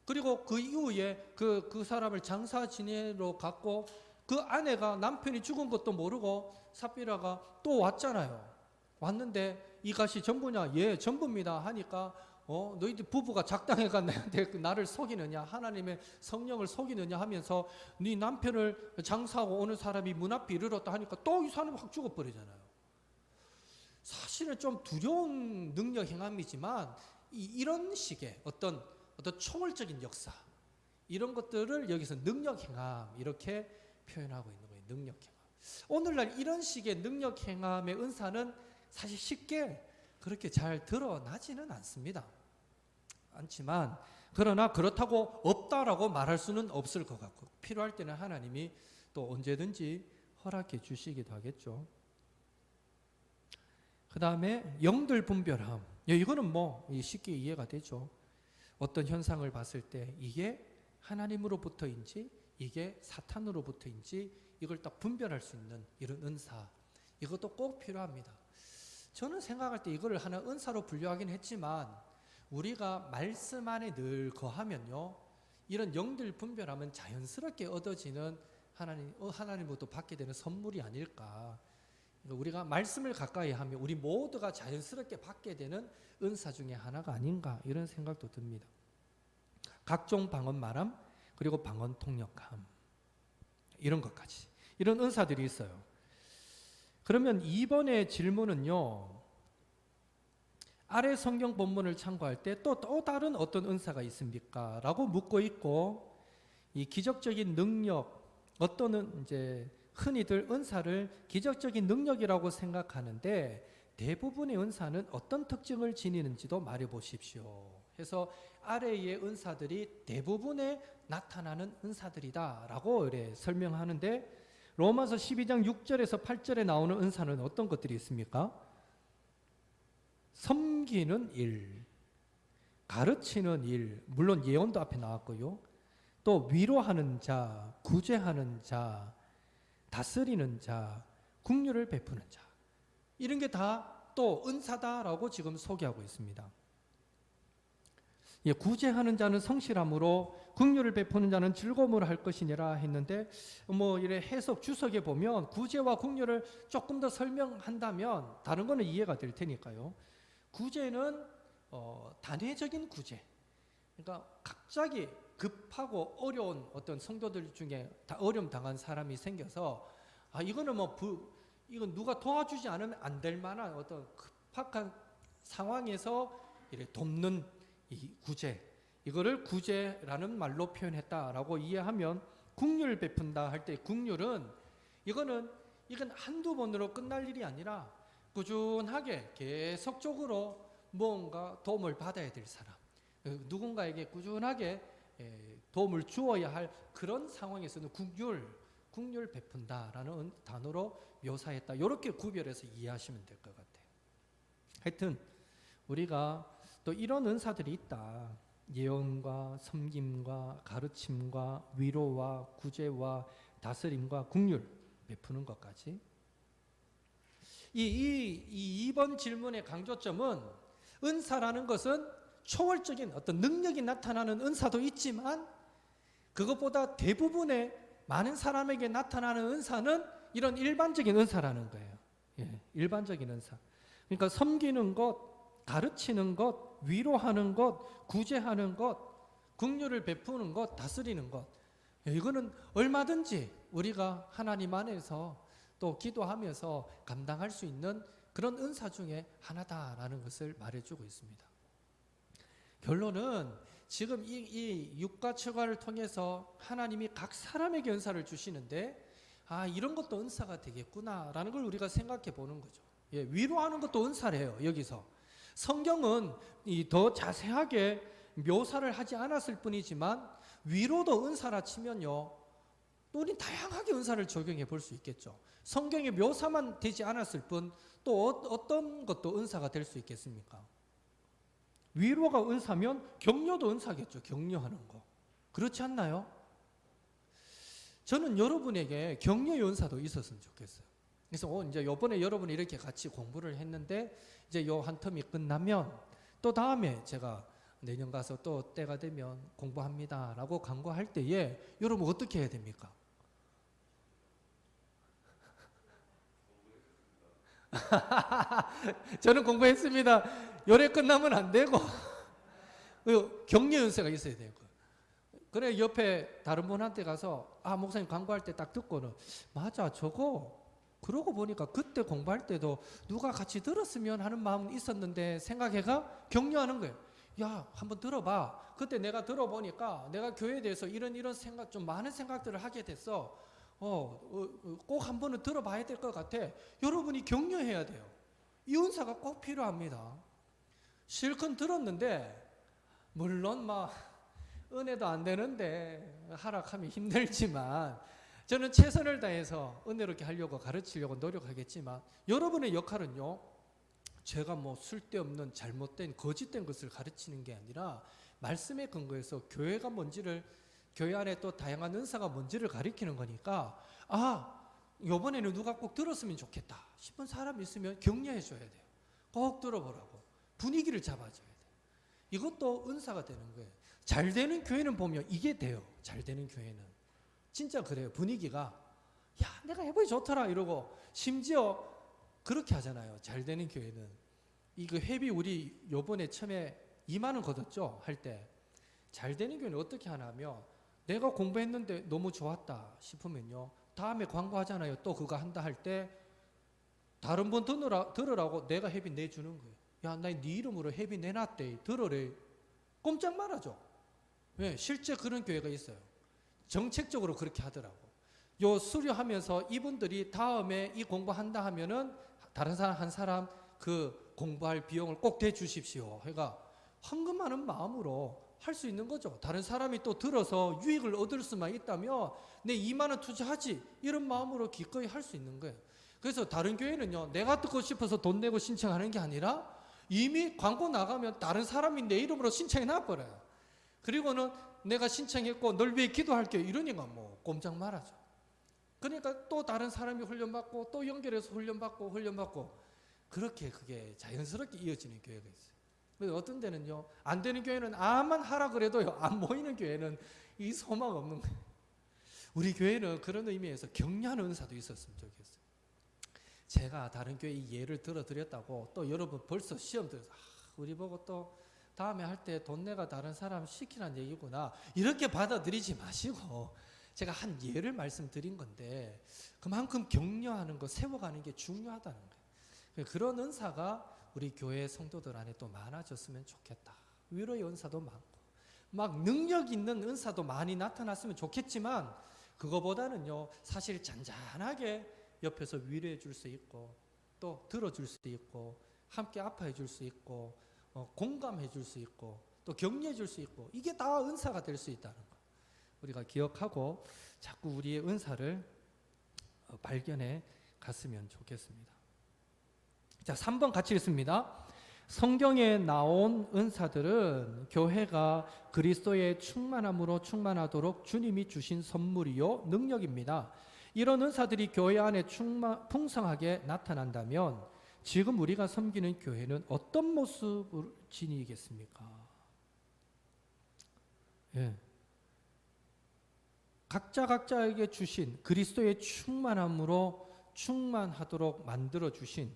그리고 그 이후에 그 사람을 장사 지내러 갔고 그 아내가 남편이 죽은 것도 모르고 삽비라가 또 왔잖아요. 왔는데 이 갓이 전부냐? 예, 전부입니다 하니까 너희들 부부가 작당해가 나를 속이느냐, 하나님의 성령을 속이느냐 하면서 네 남편을 장사하고 오는 사람이 문 앞에 이르렀다 하니까 또 이 사람이 확 죽어버리잖아요. 사실은 좀 두려운 능력 행함이지만 이런 식의 어떤 초월적인 역사, 이런 것들을 여기서 능력 행함 이렇게 표현하고 있는 거예요. 능력 행함. 오늘날 이런 식의 능력 행함의 은사는 사실 쉽게 그렇게 잘 드러나지는 않지만 그러나 그렇다고 없다라고 말할 수는 없을 것 같고, 필요할 때는 하나님이 또 언제든지 허락해 주시기도 하겠죠. 그 다음에 영들 분별함. 이거는 쉽게 이해가 되죠. 어떤 현상을 봤을 때 이게 하나님으로부터인지 이게 사탄으로부터인지 이걸 딱 분별할 수 있는 이런 은사, 이것도 꼭 필요합니다. 저는 생각할 때 이거를 하나 은사로 분류하긴 했지만 우리가 말씀 안에 늘 거하면요, 이런 영들 분별하면 자연스럽게 얻어지는 하나님으로부터 받게 되는 선물이 아닐까. 우리가 말씀을 가까이 하면 우리 모두가 자연스럽게 받게 되는 은사 중에 하나가 아닌가, 이런 생각도 듭니다. 각종 방언 말함, 그리고 방언 통역함, 이런 것까지, 이런 은사들이 있어요. 그러면 이번에 질문은요, 아래 성경 본문을 참고할 때 또 다른 어떤 은사가 있습니까? 라고 묻고 있고, 이 기적적인 능력, 어떤 이제 흔히들 은사를 기적적인 능력이라고 생각하는데 대부분의 은사는 어떤 특징을 지니는지도 말해 보십시오. 해서 아래의 은사들이 대부분에 나타나는 은사들이다라고 이렇게 설명하는데, 로마서 12장 6절에서 8절에 나오는 은사는 어떤 것들이 있습니까? 섬기는 일, 가르치는 일, 물론 예언도 앞에 나왔고요. 또 위로하는 자, 구제하는 자, 다스리는 자, 긍휼을 베푸는 자, 이런 게 다 또 은사다라고 지금 소개하고 있습니다. 구제하는 자는 성실함으로, 긍휼을 베푸는 자는 즐거움으로 할 것이니라 했는데, 이래 해석 주석에 보면 구제와 긍휼을 조금 더 설명한다면 다른 거는 이해가 될 테니까요. 구제는 단회적인 구제, 그러니까 갑자기 급하고 어려운 어떤 성도들 중에 어려움 당한 사람이 생겨서 이거는 이건 누가 도와주지 않으면 안 될 만한 어떤 급박한 상황에서 이렇게 돕는 이 구제, 이거를 구제라는 말로 표현했다라고 이해하면, 긍휼 베푼다 할 때 긍휼은 이건 한두 번으로 끝날 일이 아니라 꾸준하게 계속적으로 뭔가 도움을 받아야 될 사람, 누군가에게 꾸준하게 도움을 주어야 할 그런 상황에서는 긍휼 베푼다라는 단어로 묘사했다. 이렇게 구별해서 이해하시면 될 것 같아요. 하여튼 우리가 또 이런 은사들이 있다. 예언과 섬김과 가르침과 위로와 구제와 다스림과 긍휼 베푸는 것까지. 이번 질문의 강조점은, 은사라는 것은 초월적인 어떤 능력이 나타나는 은사도 있지만 그것보다 대부분의 많은 사람에게 나타나는 은사는 이런 일반적인 은사라는 거예요. 일반적인 은사. 그러니까 섬기는 것, 가르치는 것, 위로하는 것, 구제하는 것, 긍휼을 베푸는 것, 다스리는 것. 이거는 얼마든지 우리가 하나님 안에서 또 기도하면서 감당할 수 있는 그런 은사 중에 하나다라는 것을 말해주고 있습니다. 결론은 지금 이 육과 처가를 통해서 하나님이 각 사람에게 은사를 주시는데 이런 것도 은사가 되겠구나라는 걸 우리가 생각해 보는 거죠. 위로하는 것도 은사래요. 여기서 성경은 더 자세하게 묘사를 하지 않았을 뿐이지만 위로도 은사라 치면요, 또 우리 다양하게 은사를 적용해 볼 수 있겠죠. 성경의 묘사만 되지 않았을 뿐 또 어떤 것도 은사가 될 수 있겠습니까? 위로가 은사면 격려도 은사겠죠. 격려하는 거. 그렇지 않나요? 저는 여러분에게 격려의 은사도 있었으면 좋겠어요. 그래서 이제 요번에 여러분이 이렇게 같이 공부를 했는데 이제 요 한 텀이 끝나면 또 다음에 제가 내년 가서 또 때가 되면 공부합니다라고 강구할 때에 여러분 어떻게 해야 됩니까? 저는 공부했습니다. 요래 끝나면 안 되고 격려 연세가 있어야 되고, 그래 옆에 다른 분한테 가서 목사님 강구할 때 딱 듣고는 맞아 저거 그러고 보니까 그때 공부할 때도 누가 같이 들었으면 하는 마음은 있었는데 생각해가 격려하는 거예요. 야 한번 들어봐. 그때 내가 들어보니까 내가 교회에 대해서 이런 생각, 좀 많은 생각들을 하게 됐어. 꼭 한 번은 들어봐야 될 것 같아. 여러분이 격려해야 돼요. 이 은사가 꼭 필요합니다. 실컷 들었는데 물론 막 은혜도 안 되는데 하락하면 힘들지만 저는 최선을 다해서 은혜롭게 하려고 가르치려고 노력하겠지만 여러분의 역할은요, 제가 뭐 쓸데없는 잘못된 거짓된 것을 가르치는 게 아니라 말씀에 근거해서 교회가 뭔지를, 교회 안에 또 다양한 은사가 뭔지를 가리키는 거니까 이번에는 누가 꼭 들었으면 좋겠다 싶은 사람이 있으면 격려해 줘야 돼요. 꼭 들어보라고 분위기를 잡아줘야 돼요. 이것도 은사가 되는 거예요. 잘 되는 교회는 보면 이게 돼요. 잘 되는 교회는 진짜 그래요. 분위기가 야 내가 해보기 좋더라 이러고, 심지어 그렇게 하잖아요. 잘 되는 교회는 이거 회비 우리 요번에 처음에 2만 원 걷었죠. 할 때 잘 되는 교회는 어떻게 하냐면 내가 공부했는데 너무 좋았다 싶으면요, 다음에 광고하잖아요. 또 그거 한다 할 때 다른 분 들으라고 내가 회비 내주는 거예요. 야 나 네 이름으로 회비 내놨대 들으래. 꼼짝 말아줘. 왜? 실제 그런 교회가 있어요. 정책적으로 그렇게 하더라고. 요 수료하면서 이분들이 다음에 이 공부한다 하면은 다른 사람 한 사람 그 공부할 비용을 꼭 대주십시오. 그러니까 헌금하는 마음으로 할 수 있는 거죠. 다른 사람이 또 들어서 유익을 얻을 수만 있다면 내 2만 원 투자하지 이런 마음으로 기꺼이 할 수 있는 거예요. 그래서 다른 교회는요, 내가 듣고 싶어서 돈 내고 신청하는 게 아니라 이미 광고 나가면 다른 사람이 내 이름으로 신청해 놔버려요. 그리고는 내가 신청했고 널 위해 기도할게요 이러니까 뭐 꼼짝 말아줘. 그러니까 또 다른 사람이 훈련받고 또 연결해서 훈련받고 그렇게 그게 자연스럽게 이어지는 교회가 있어요. 그래서 어떤 데는요, 안 되는 교회는 아만 하라 그래도요 안 모이는 교회는 이 소망 없는 거예요. 우리 교회는 그런 의미에서 격려하는 은사도 있었으면 좋겠어요. 제가 다른 교회 예를 들어드렸다고 또 여러분 벌써 시험 들어서 우리 보고 또 다음에 할 때 돈 내가 다른 사람 시키라는 얘기구나 이렇게 받아들이지 마시고, 제가 한 예를 말씀드린 건데 그만큼 격려하는 거, 세워가는 게 중요하다는 거예요. 그런 은사가 우리 교회 성도들 안에 또 많아졌으면 좋겠다. 위로의 은사도 많고 막 능력 있는 은사도 많이 나타났으면 좋겠지만 그거보다는요, 사실 잔잔하게 옆에서 위로해 줄 수 있고 또 들어줄 수 있고 함께 아파해 줄 수 있고 공감해 줄 수 있고 또 격려해 줄 수 있고, 이게 다 은사가 될 수 있다는 거 우리가 기억하고 자꾸 우리의 은사를 발견해 갔으면 좋겠습니다. 자, 3번 같이 읽습니다. 성경에 나온 은사들은 교회가 그리스도의 충만함으로 충만하도록 주님이 주신 선물이요 능력입니다. 이런 은사들이 교회 안에 풍성하게 나타난다면 지금 우리가 섬기는 교회는 어떤 모습을 지니겠습니까? 각자에게 주신 그리스도의 충만함으로 충만하도록 만들어 주신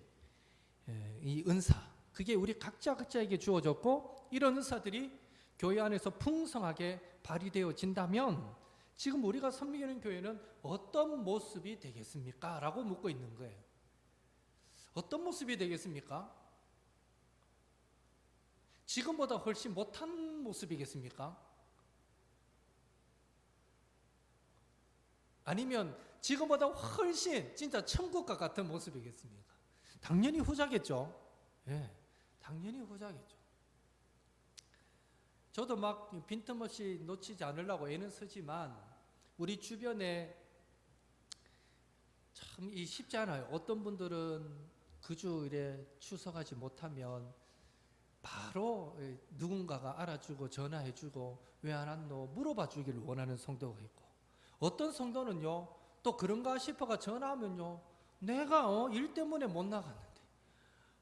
이 은사, 그게 우리 각자에게 주어졌고 이런 은사들이 교회 안에서 풍성하게 발휘되어진다면 지금 우리가 섬기는 교회는 어떤 모습이 되겠습니까? 라고 묻고 있는 거예요. 어떤 모습이 되겠습니까? 지금보다 훨씬 못한 모습이겠습니까? 아니면 지금보다 훨씬 진짜 천국과 같은 모습이겠습니까? 당연히 후자겠죠. 예, 당연히 후자겠죠. 저도 막 빈틈없이 놓치지 않으려고 애는 쓰지만 우리 주변에 참 이 쉽지 않아요. 어떤 분들은 그 주일에 출석하지 못하면 바로 누군가가 알아주고 전화해주고 왜 안 왔노 물어봐 주기를 원하는 성도가 있고, 어떤 성도는요 또 그런가 싶어가 전화하면요 내가 일 때문에 못 나갔는데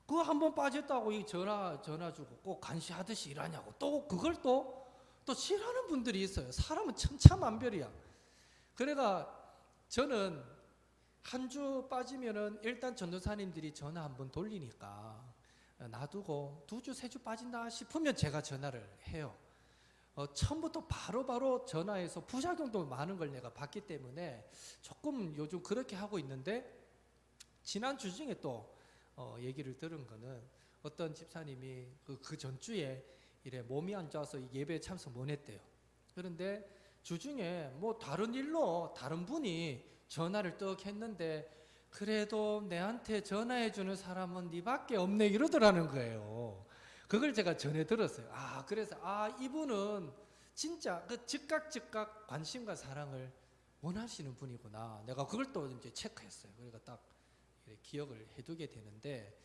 그거 한번 빠졌다고 이 전화 주고 꼭 간시하듯이 일하냐고 또 그걸 또 싫어하는 분들이 있어요. 사람은 천차만별이야. 그래가 저는 한 주 빠지면은 일단 전도사님들이 전화 한번 돌리니까 놔두고 2주, 3주 빠진다 싶으면 제가 전화를 해요. 처음부터 바로 전화해서 부작용도 많은 걸 내가 봤기 때문에 조금 요즘 그렇게 하고 있는데, 지난 주 중에 또 얘기를 들은 거는 어떤 집사님이 그 전주에 이래 몸이 안 좋아서 예배에 참석 못 했대요. 그런데 주중에 뭐 다른 일로 다른 분이 전화를 떡 했는데 그래도 내한테 전화해 주는 사람은 니밖에 없네 이러더라는 거예요. 그걸 제가 전해 들었어요. 그래서 이분은 진짜 그 즉각 관심과 사랑을 원하시는 분이구나. 내가 그걸 또 이제 체크했어요. 그러니까 딱 기억을 해두게 되는데,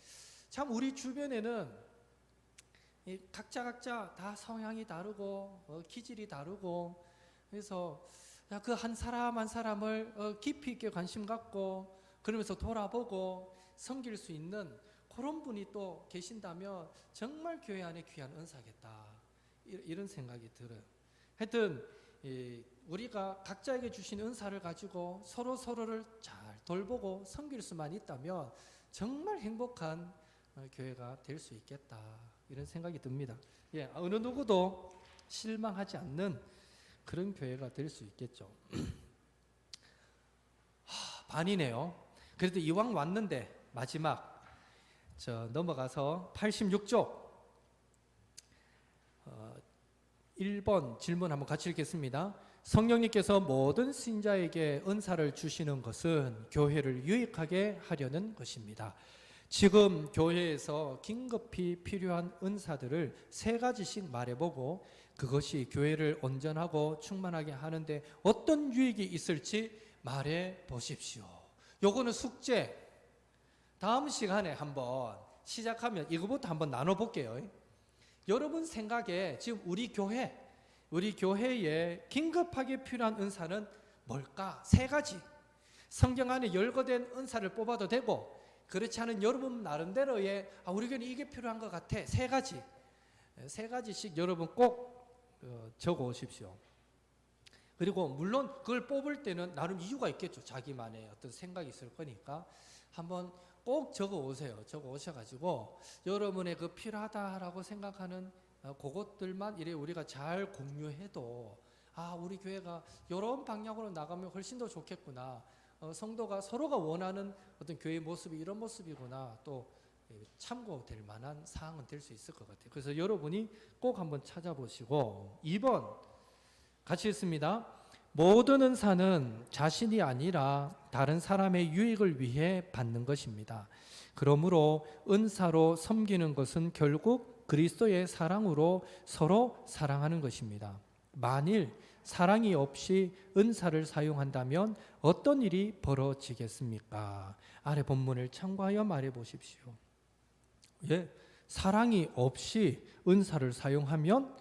참 우리 주변에는 각자 다 성향이 다르고 기질이 다르고, 그래서 그 한 사람 한 사람을 깊이 있게 관심 갖고 그러면서 돌아보고 섬길 수 있는 그런 분이 또 계신다면 정말 교회 안에 귀한 은사겠다, 이런 생각이 들어요. 하여튼 우리가 각자에게 주신 은사를 가지고 서로를 잘 돌보고 섬길 수만 있다면 정말 행복한 교회가 될 수 있겠다, 이런 생각이 듭니다. 어느 누구도 실망하지 않는 그런 교회가 될 수 있겠죠. 반이네요. 그래도 이왕 왔는데 마지막 넘어가서 86쪽 1번 질문 한번 같이 읽겠습니다. 성령님께서 모든 신자에게 은사를 주시는 것은 교회를 유익하게 하려는 것입니다. 지금 교회에서 긴급히 필요한 은사들을 3가지씩 말해보고 그것이 교회를 온전하고 충만하게 하는데 어떤 유익이 있을지 말해보십시오. 요거는 숙제. 다음 시간에 한번 시작하면 이거부터 한번 나눠볼게요. 여러분 생각에 지금 우리 교회에 긴급하게 필요한 은사는 뭘까? 3가지. 성경 안에 열거된 은사를 뽑아도 되고, 그렇지 않은 여러분 나름대로의 우리 교회는 이게 필요한 것 같아. 3가지씩 여러분 꼭 적어 오십시오. 그리고 물론 그걸 뽑을 때는 나름 이유가 있겠죠. 자기만의 어떤 생각이 있을 거니까 한번 꼭 적어 오세요. 적어 오셔가지고 여러분의 그 필요하다라고 생각하는 그것들만 이래 우리가 잘 공유해도 우리 교회가 이런 방향으로 나가면 훨씬 더 좋겠구나. 성도가 서로가 원하는 어떤 교회의 모습이 이런 모습이구나. 또 참고될 만한 사항은 될 수 있을 것 같아요. 그래서 여러분이 꼭 한번 찾아보시고, 2번 같이 읽습니다. 모든 은사는 자신이 아니라 다른 사람의 유익을 위해 받는 것입니다. 그러므로 은사로 섬기는 것은 결국 그리스도의 사랑으로 서로 사랑하는 것입니다. 만일 사랑이 없이 은사를 사용한다면 어떤 일이 벌어지겠습니까? 아래 본문을 참고하여 말해 보십시오. 사랑이 없이 은사를 사용하면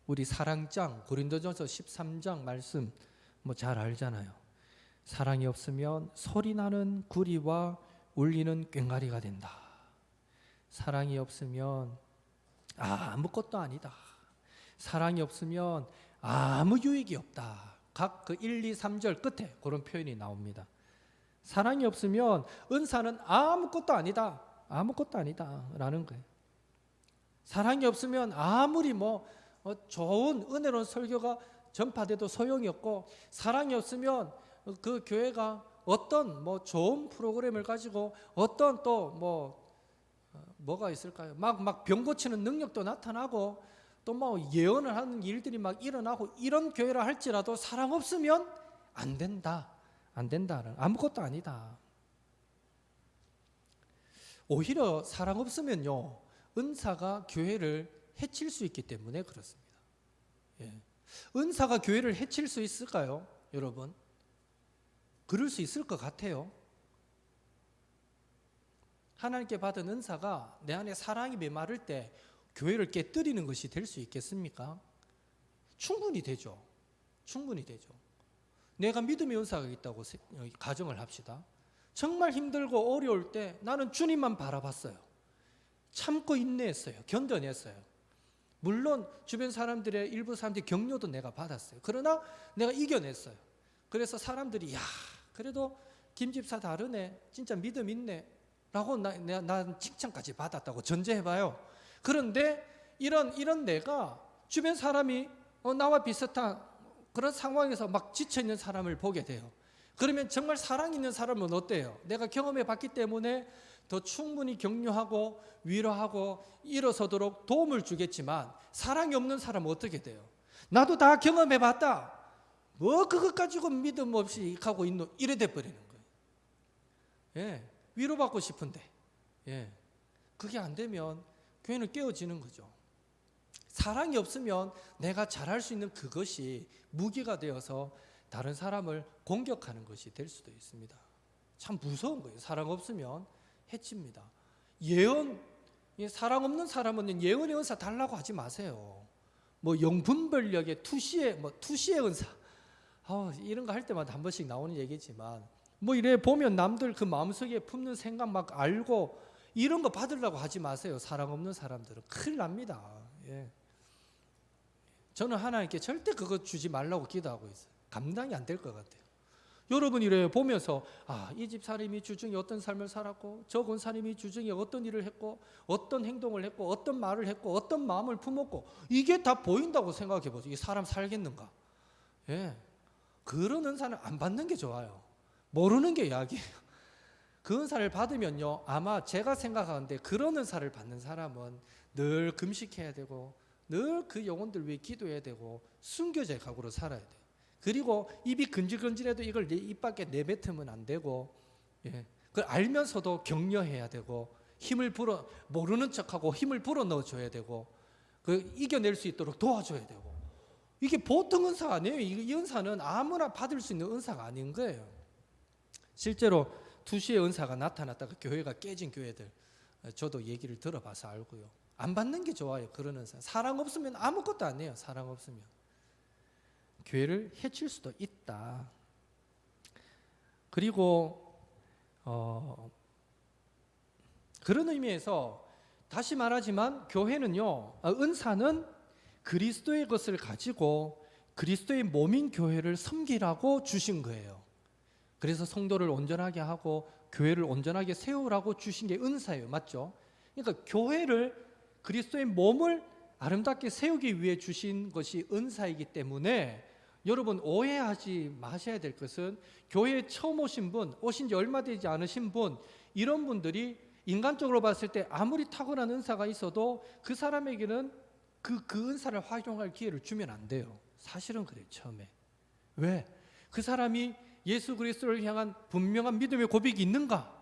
우리 사랑장 고린도전서 13장 말씀 잘 알잖아요. 사랑이 없으면 소리나는 구리와 울리는 꽹과리가 된다. 사랑이 없으면 아무것도 아니다. 사랑이 없으면 아무 유익이 없다. 각 그 1, 2, 3절 끝에 그런 표현이 나옵니다. 사랑이 없으면 은사는 아무것도 아니다. 아무것도 아니다 라는 거예요. 사랑이 없으면 아무리 좋은 은혜로운 설교가 전파돼도 소용이 없고, 사랑이 없으면 그 교회가 어떤 좋은 프로그램을 가지고 어떤 또 뭐가 있을까요? 막 병 고치는 능력도 나타나고 또 예언을 하는 일들이 막 일어나고, 이런 교회라 할지라도 사랑 없으면 안 된다. 안 된다는, 아무것도 아니다. 오히려 사랑 없으면요, 은사가 교회를 해칠 수 있기 때문에 그렇습니다. 예. 은사가 교회를 해칠 수 있을까요, 여러분? 그럴 수 있을 것 같아요. 하나님께 받은 은사가 내 안에 사랑이 메마를 때 교회를 깨뜨리는 것이 될 수 있겠습니까? 충분히 되죠. 충분히 되죠. 내가 믿음의 은사가 있다고 가정을 합시다. 정말 힘들고 어려울 때 나는 주님만 바라봤어요. 참고 인내했어요. 견뎌냈어요. 물론 주변 사람들의 일부 사람들의 격려도 내가 받았어요. 그러나 내가 이겨냈어요. 그래서 사람들이 야, 그래도 김 집사 다르네, 진짜 믿음 있네 라고 난 칭찬까지 받았다고 전제해봐요. 그런데 이런 내가 주변 사람이 나와 비슷한 그런 상황에서 막 지쳐있는 사람을 보게 돼요. 그러면 정말 사랑 있는 사람은 어때요? 내가 경험해 봤기 때문에 더 충분히 격려하고 위로하고 일어서도록 도움을 주겠지만, 사랑이 없는 사람은 어떻게 돼요? 나도 다 경험해 봤다, 그것 가지고 믿음 없이 하고 있노, 이래 돼버리는 거예요. 예, 위로받고 싶은데 그게 안 되면 교회는 깨어지는 거죠. 사랑이 없으면 내가 잘할 수 있는 그것이 무기가 되어서 다른 사람을 공격하는 것이 될 수도 있습니다. 참 무서운 거예요. 사랑 없으면 해칩니다. 예언, 사랑 없는 사람은 예언의 은사 달라고 하지 마세요. 영분별력의 투시의 은사, 이런 거 할 때마다 한 번씩 나오는 얘기지만, 이래 보면 남들 그 마음속에 품는 생각 막 알고 이런 거 받으려고 하지 마세요. 사랑 없는 사람들은 큰일 납니다. 예. 저는 하나님께 절대 그거 주지 말라고 기도하고 있어요. 감당이 안 될 것 같아요. 여러분 이래 보면서 이 집사님이 주중에 어떤 삶을 살았고, 저 권사님이 주중에 어떤 일을 했고, 어떤 행동을 했고, 어떤 말을 했고, 어떤 마음을 품었고, 이게 다 보인다고 생각해 보세요. 이 사람 살겠는가? 예. 그런 은사는 안 받는 게 좋아요. 모르는 게 약이에요. 그 은사를 받으면요, 아마 제가 생각하는데 그런 은사를 받는 사람은 늘 금식해야 되고, 늘 그 영혼들 위해 기도해야 되고, 순교자의 각오로 살아야 돼요. 그리고 입이 근질근질해도 이걸 내 입 밖에 내뱉으면 안 되고, 그걸 알면서도 격려해야 되고, 모르는 척하고 힘을 불어 넣어줘야 되고, 그 이겨낼 수 있도록 도와줘야 되고. 이게 보통 은사 아니에요. 이 은사는 아무나 받을 수 있는 은사가 아닌 거예요. 실제로 투시의 은사가 나타났다가 교회가 깨진 교회들, 저도 얘기를 들어봐서 알고요. 안 받는 게 좋아요. 그런 은사. 사랑 없으면 아무것도 안 해요. 사랑 없으면 교회를 해칠 수도 있다. 그리고 그런 의미에서 다시 말하지만 교회는요, 은사는 그리스도의 것을 가지고 그리스도의 몸인 교회를 섬기라고 주신 거예요. 그래서 성도를 온전하게 하고 교회를 온전하게 세우라고 주신 게 은사예요. 맞죠? 그러니까 교회를, 그리스도의 몸을 아름답게 세우기 위해 주신 것이 은사이기 때문에, 여러분 오해하지 마셔야 될 것은, 교회에 처음 오신 분, 오신 지 얼마 되지 않으신 분, 이런 분들이 인간적으로 봤을 때 아무리 탁월한 은사가 있어도 그 사람에게는 그 은사를 활용할 기회를 주면 안 돼요. 사실은 그래요. 처음에. 왜? 그 사람이 예수 그리스도를 향한 분명한 믿음의 고백이 있는가?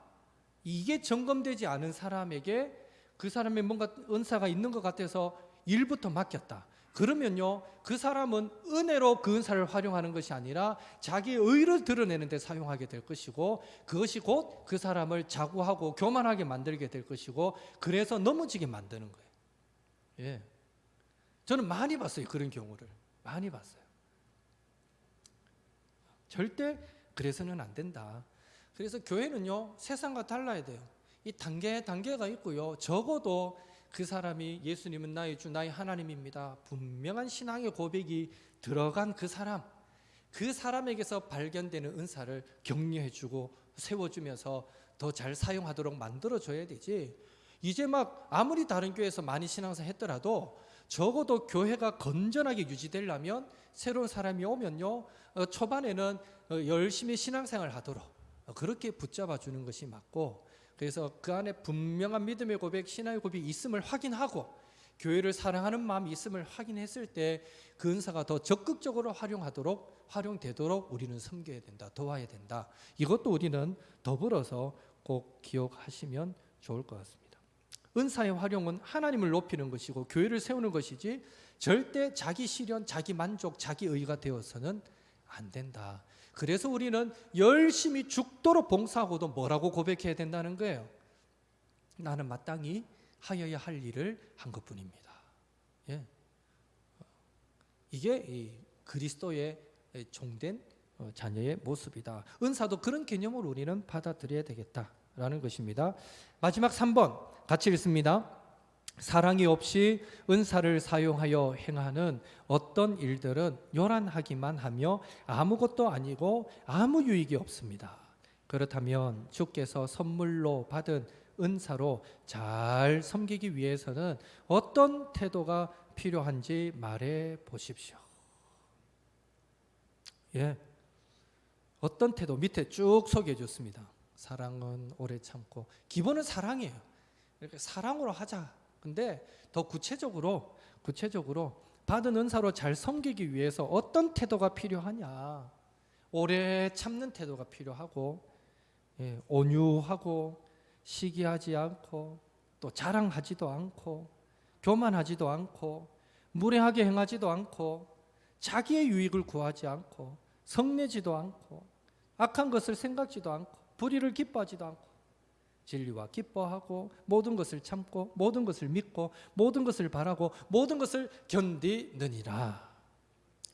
이게 점검되지 않은 사람에게 그 사람의 뭔가 은사가 있는 것 같아서 일부터 맡겼다. 그러면요, 그 사람은 은혜로 그 은사를 활용하는 것이 아니라 자기의 의를 드러내는 데 사용하게 될 것이고, 그것이 곧 그 사람을 자고하고 교만하게 만들게 될 것이고, 그래서 넘어지게 만드는 거예요. 예. 저는 많이 봤어요. 그런 경우를 많이 봤어요. 절대 그래서는 안 된다. 그래서 교회는요, 세상과 달라야 돼요. 이 단계가 있고요. 적어도 그 사람이 예수님은 나의 주, 나의 하나님입니다, 분명한 신앙의 고백이 들어간 그 사람에게서 발견되는 은사를 격려해주고 세워주면서 더 잘 사용하도록 만들어줘야 되지, 이제 막 아무리 다른 교회에서 많이 신앙생활 했더라도 적어도 교회가 건전하게 유지되려면 새로운 사람이 오면요, 초반에는 열심히 신앙생활 하도록 그렇게 붙잡아 주는 것이 맞고, 그래서 그 안에 분명한 믿음의 고백, 신앙의 고백이 있음을 확인하고 교회를 사랑하는 마음이 있음을 확인했을 때 그 은사가 더 적극적으로 활용되도록 우리는 섬겨야 된다, 도와야 된다. 이것도 우리는 더불어서 꼭 기억하시면 좋을 것 같습니다. 은사의 활용은 하나님을 높이는 것이고 교회를 세우는 것이지 절대 자기 실현, 자기 만족, 자기 의가 되어서는 안 된다. 그래서 우리는 열심히 죽도록 봉사하고도 뭐라고 고백해야 된다는 거예요? 나는 마땅히 하여야 할 일을 한 것뿐입니다. 예. 이게 이 그리스도의 종된 자녀의 모습이다. 은사도 그런 개념으로 우리는 받아들여야 되겠다라는 것입니다. 마지막 3번 같이 읽습니다. 사랑이 없이 은사를 사용하여 행하는 어떤 일들은 요란하기만 하며 아무것도 아니고 아무 유익이 없습니다. 그렇다면 주께서 선물로 받은 은사로 잘 섬기기 위해서는 어떤 태도가 필요한지 말해 보십시오. 예, 어떤 태도 밑에 쭉 소개해 줬습니다. 사랑은 오래 참고, 기본은 사랑이에요. 이렇게 사랑으로 하자. 근데 더 구체적으로 받은 은사로 잘 섬기기 위해서 어떤 태도가 필요하냐? 오래 참는 태도가 필요하고, 예, 온유하고 시기하지 않고 또 자랑하지도 않고 교만하지도 않고 무례하게 행하지도 않고 자기의 유익을 구하지 않고 성내지도 않고 악한 것을 생각지도 않고 불의를 기뻐하지도 않고 진리와 기뻐하고 모든 것을 참고 모든 것을 믿고 모든 것을 바라고 모든 것을 견디느니라.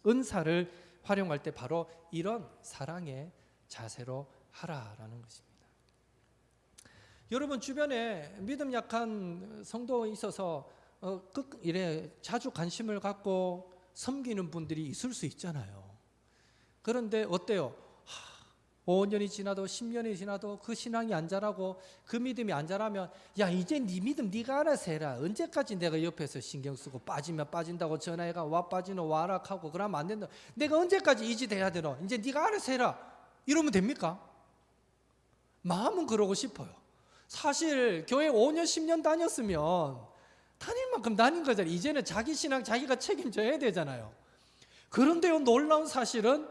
은사를 활용할 때 바로 이런 사랑의 자세로 하라라는 것입니다. 여러분 주변에 믿음 약한 성도에 있어서 이래 자주 관심을 갖고 섬기는 분들이 있을 수 있잖아요. 그런데 어때요? 5년이 지나도 10년이 지나도 그 신앙이 안 자라고 그 믿음이 안 자라면 야 이제 네 믿음 네가 알아서 해라. 언제까지 내가 옆에서 신경 쓰고 빠지면 빠진다고 전화해가 와 빠지노 와라 하고 그러면 안 된다. 내가 언제까지 이 짓 해야 되노? 이제 네가 알아서 해라. 이러면 됩니까? 마음은 그러고 싶어요. 사실 교회 5년 10년 다녔으면 다닐 만큼 다닌 거잖아요. 이제는 자기 신앙 자기가 책임져야 되잖아요. 그런데요, 놀라운 사실은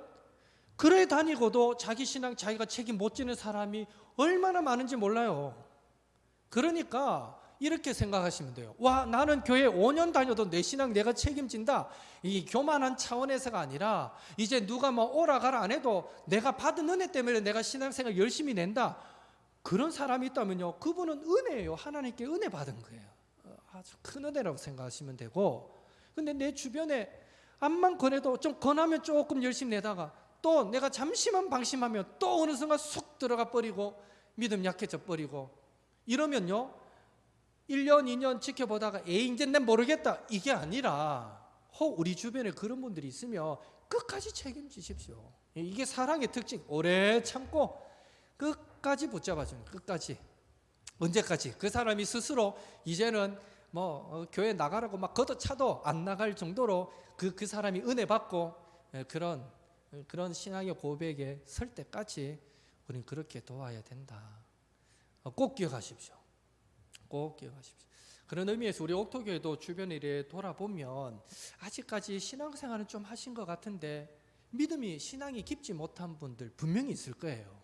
그래 다니고도 자기 신앙 자기가 책임 못 지는 사람이 얼마나 많은지 몰라요. 그러니까 이렇게 생각하시면 돼요. 와, 나는 교회 5년 다녀도 내 신앙 내가 책임진다. 이 교만한 차원에서가 아니라 이제 누가 뭐 오라 가라 안 해도 내가 받은 은혜 때문에 내가 신앙생활 열심히 낸다. 그런 사람이 있다면요, 그분은 은혜예요. 하나님께 은혜 받은 거예요. 아주 큰 은혜라고 생각하시면 되고, 근데 내 주변에 암만 권해도 좀 권하면 조금 열심히 내다가 또 내가 잠시만 방심하면 또 어느 순간 쑥 들어가 버리고 믿음 약해져 버리고 이러면요 1년 2년 지켜보다가 에이 이제 난 모르겠다 이게 아니라 혹 우리 주변에 그런 분들이 있으면 끝까지 책임지십시오. 이게 사랑의 특징. 오래 참고 끝까지 붙잡아주는, 끝까지. 언제까지? 그 사람이 스스로 이제는 뭐 교회 나가라고 막 걷어차도 안 나갈 정도로 그 사람이 은혜 받고 그런 신앙의 고백에 설 때까지 우리는 그렇게 도와야 된다. 꼭 기억하십시오. 꼭 기억하십시오. 그런 의미에서 우리 옥토교회도 주변에 이래 돌아보면 아직까지 신앙생활은 좀 하신 것 같은데 믿음이 신앙이 깊지 못한 분들 분명히 있을 거예요.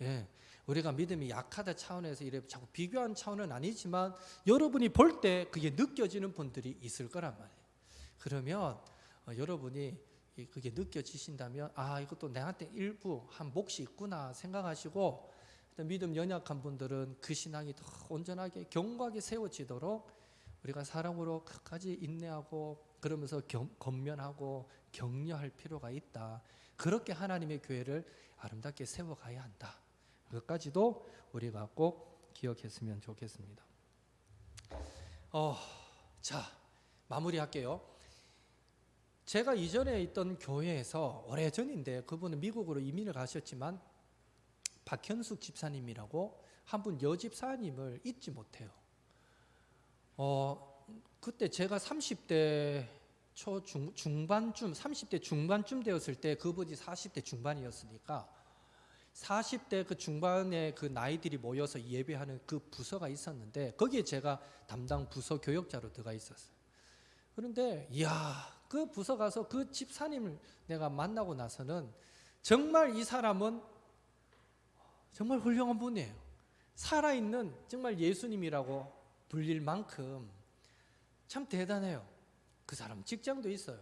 예, 우리가 믿음이 약하다 차원에서 이래 자꾸 비교한 차원은 아니지만 여러분이 볼 때 그게 느껴지는 분들이 있을 거란 말이에요. 그러면 여러분이 그게 느껴지신다면 아 이것도 내한테 일부 한 몫이 있구나 생각하시고 믿음 연약한 분들은 그 신앙이 더 온전하게 견고하게 세워지도록 우리가 사랑으로 끝까지 인내하고 그러면서 권면하고 격려할 필요가 있다. 그렇게 하나님의 교회를 아름답게 세워가야 한다. 그것까지도 우리가 꼭 기억했으면 좋겠습니다. 자, 마무리할게요. 제가 이전에 있던 교회에서 오래전인데 그분은 미국으로 이민을 가셨지만 박현숙 집사님이라고 한 분 여집사님을 잊지 못해요. 그때 제가 30대 중반쯤, 30대 중반쯤 되었을 때 그분이 40대 중반이었으니까 40대 그 중반에 그 나이들이 모여서 예배하는 그 부서가 있었는데 거기에 제가 담당 부서 교역자로 들어가 있었어요. 그런데 그 부서 가서 그 집사님을 내가 만나고 나서는 정말 이 사람은 정말 훌륭한 분이에요. 살아있는 정말 예수님이라고 불릴 만큼 참 대단해요. 그 사람 직장도 있어요.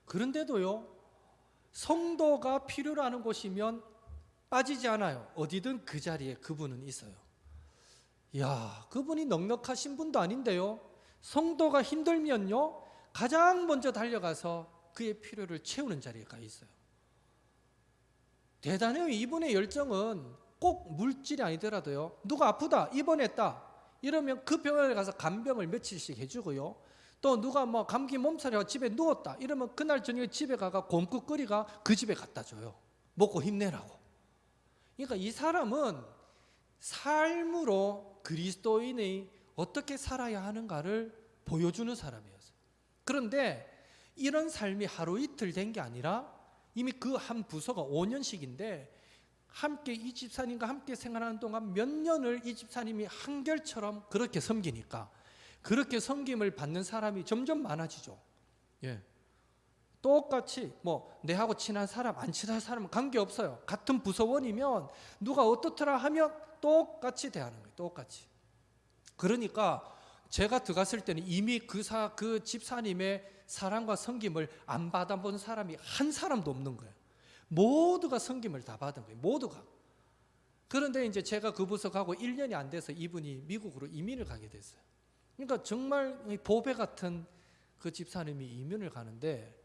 그런데도요, 성도가 필요로 하는 곳이면 빠지지 않아요. 어디든 그 자리에 그분은 있어요. 그분이 넉넉하신 분도 아닌데요, 성도가 힘들면요 가장 먼저 달려가서 그의 필요를 채우는 자리에 가 있어요. 대단해요. 이분의 열정은 꼭 물질이 아니더라도요, 누가 아프다, 입원했다 이러면 그 병원에 가서 간병을 며칠씩 해주고요, 또 누가 뭐 감기 몸살이라고 집에 누웠다 이러면 그날 저녁에 집에 가가 곰국거리가 그 집에 갖다 줘요. 먹고 힘내라고. 그러니까 이 사람은 삶으로 그리스도인이 어떻게 살아야 하는가를 보여주는 사람이었어요. 그런데 이런 삶이 하루 이틀 된 게 아니라 이미 그 한 부서가 5년씩인데 함께 이 집사님과 함께 생활하는 동안 몇 년을 이 집사님이 한결처럼 그렇게 섬기니까 그렇게 섬김을 받는 사람이 점점 많아지죠. 똑같이 뭐 내하고 친한 사람 안 친한 사람은 관계없어요. 같은 부서원이면 누가 어떻더라 하면 똑같이 대하는 거예요. 똑같이. 그러니까 제가 들어갔을 때는 이미 그 집사님의 사랑과 섬김을 안 받아본 사람이 한 사람도 없는 거예요. 모두가 섬김을 다 받은 거예요. 모두가. 그런데 이제 제가 그 부서 가고 1년이 안 돼서 이분이 미국으로 이민을 가게 됐어요. 그러니까 정말 보배 같은 그 집사님이 이민을 가는데,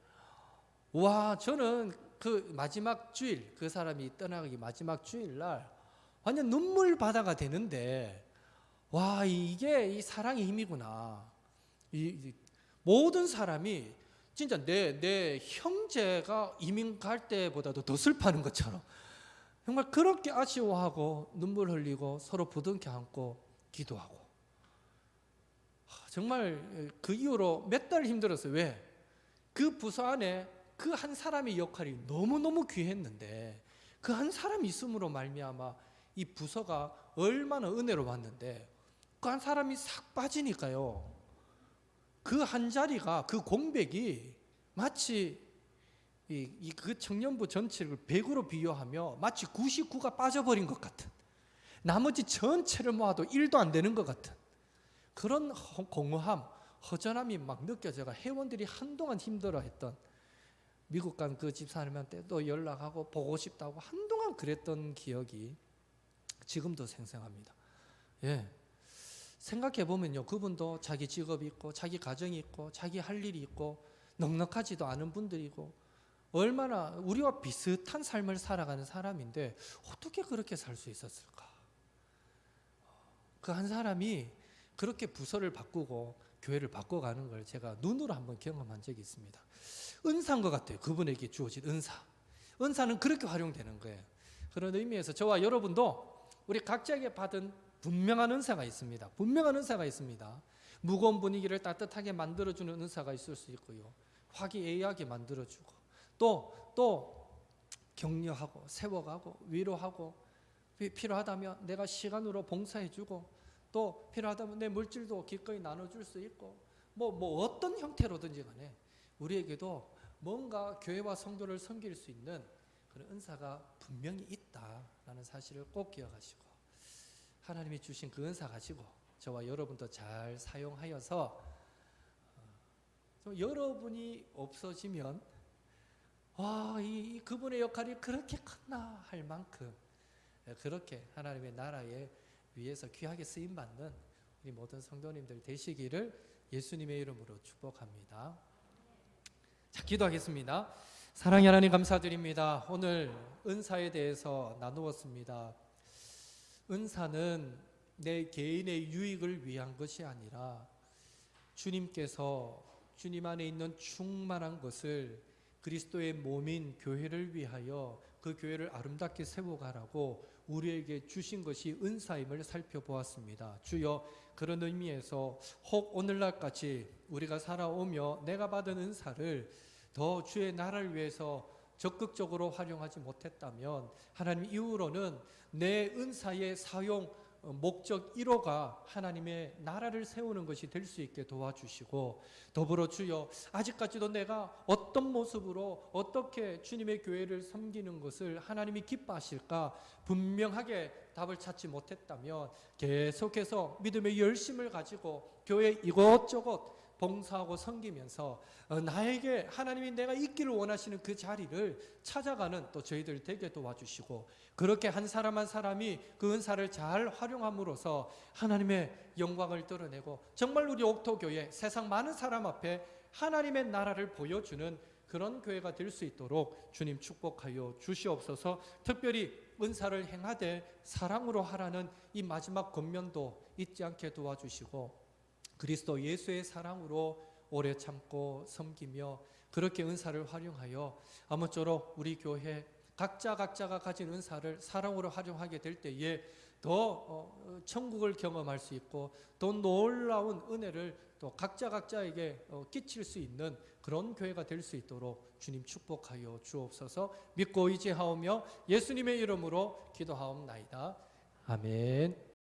저는 그 마지막 주일, 그 사람이 떠나가기 마지막 주일날 완전 눈물 바다가 되는데, 이게 이 사랑의 힘이구나. 모든 사람이 진짜 내 형제가 이민 갈 때보다도 더 슬퍼하는 것처럼 정말 그렇게 아쉬워하고 눈물 흘리고 서로 부둥켜 안고 기도하고, 정말 그 이후로 몇 달 힘들었어요. 왜? 그 부서 안에 그 한 사람의 역할이 너무너무 귀했는데 그 한 사람이 있음으로 말미암아 이 부서가 얼마나 은혜로 왔는데 그 한 사람이 싹 빠지니까요, 그 한 자리가, 그 공백이 마치 그 청년부 전체를 100으로 비유하며 마치 99가 빠져버린 것 같은, 나머지 전체를 모아도 1도 안 되는 것 같은 그런 공허함, 허전함이 막 느껴져가 회원들이 한동안 힘들어했던, 미국 간 그 집사님한테 또 연락하고 보고 싶다고 한동안 그랬던 기억이 지금도 생생합니다. 생각해 보면요, 그분도 자기 직업이 있고 자기 가정이 있고 자기 할 일이 있고 넉넉하지도 않은 분들이고 얼마나 우리와 비슷한 삶을 살아가는 사람인데 어떻게 그렇게 살 수 있었을까? 그 한 사람이 그렇게 부서를 바꾸고 교회를 바꿔가는 걸 제가 눈으로 한번 경험한 적이 있습니다. 은사인 것 같아요. 그분에게 주어진 은사. 은사는 그렇게 활용되는 거예요. 그런 의미에서 저와 여러분도 우리 각자에게 받은 분명한 은사가 있습니다. 분명한 은사가 있습니다. 무거운 분위기를 따뜻하게 만들어주는 은사가 있을 수 있고요, 화기애애하게 만들어주고 또 격려하고 세워가고 위로하고, 필요하다면 내가 시간으로 봉사해주고 또 필요하다면 내 물질도 기꺼이 나눠줄 수 있고, 뭐 어떤 형태로든지 간에 우리에게도 뭔가 교회와 성도를 섬길 수 있는 그런 은사가 분명히 있다라는 사실을 꼭 기억하시고, 하나님이 주신 그 은사 가지고 저와 여러분도 잘 사용하여서 여러분이 없어지면 그분의 역할이 그렇게 컸나 할 만큼 그렇게 하나님의 나라에 위해서 귀하게 쓰임받는 우리 모든 성도님들 되시기를 예수님의 이름으로 축복합니다. 자, 기도하겠습니다. 사랑의 하나님, 감사드립니다. 오늘 은사에 대해서 나누었습니다. 은사는 내 개인의 유익을 위한 것이 아니라 주님께서 주님 안에 있는 충만한 것을 그리스도의 몸인 교회를 위하여 그 교회를 아름답게 세워가라고 우리에게 주신 것이 은사임을 살펴보았습니다. 주여, 그런 의미에서 혹 오늘날까지 우리가 살아오며 내가 받은 은사를 더 주의 나라를 위해서 적극적으로 활용하지 못했다면 하나님, 이후로는 내 은사의 사용 목적 1호가 하나님의 나라를 세우는 것이 될 수 있게 도와주시고, 더불어 주여, 아직까지도 내가 어떤 모습으로 어떻게 주님의 교회를 섬기는 것을 하나님이 기뻐하실까 분명하게 답을 찾지 못했다면 계속해서 믿음의 열심을 가지고 교회 이것저것 봉사하고 섬기면서 나에게 하나님이 내가 있기를 원하시는 그 자리를 찾아가는 또 저희들 되게 도와주시고, 그렇게 한 사람 한 사람이 그 은사를 잘 활용함으로써 하나님의 영광을 드러내고 정말 우리 옥토교회 세상 많은 사람 앞에 하나님의 나라를 보여주는 그런 교회가 될 수 있도록 주님 축복하여 주시옵소서. 특별히 은사를 행하되 사랑으로 하라는 이 마지막 권면도 잊지 않게 도와주시고, 그리스도 예수의 사랑으로 오래 참고 섬기며 그렇게 은사를 활용하여 아무쪼록 우리 교회 각자가 가진 은사를 사랑으로 활용하게 될 때에 더 천국을 경험할 수 있고 더 놀라운 은혜를 또 각자에게 끼칠 수 있는 그런 교회가 될 수 있도록 주님 축복하여 주옵소서. 믿고 의지하오며 예수님의 이름으로 기도하옵나이다. 아멘.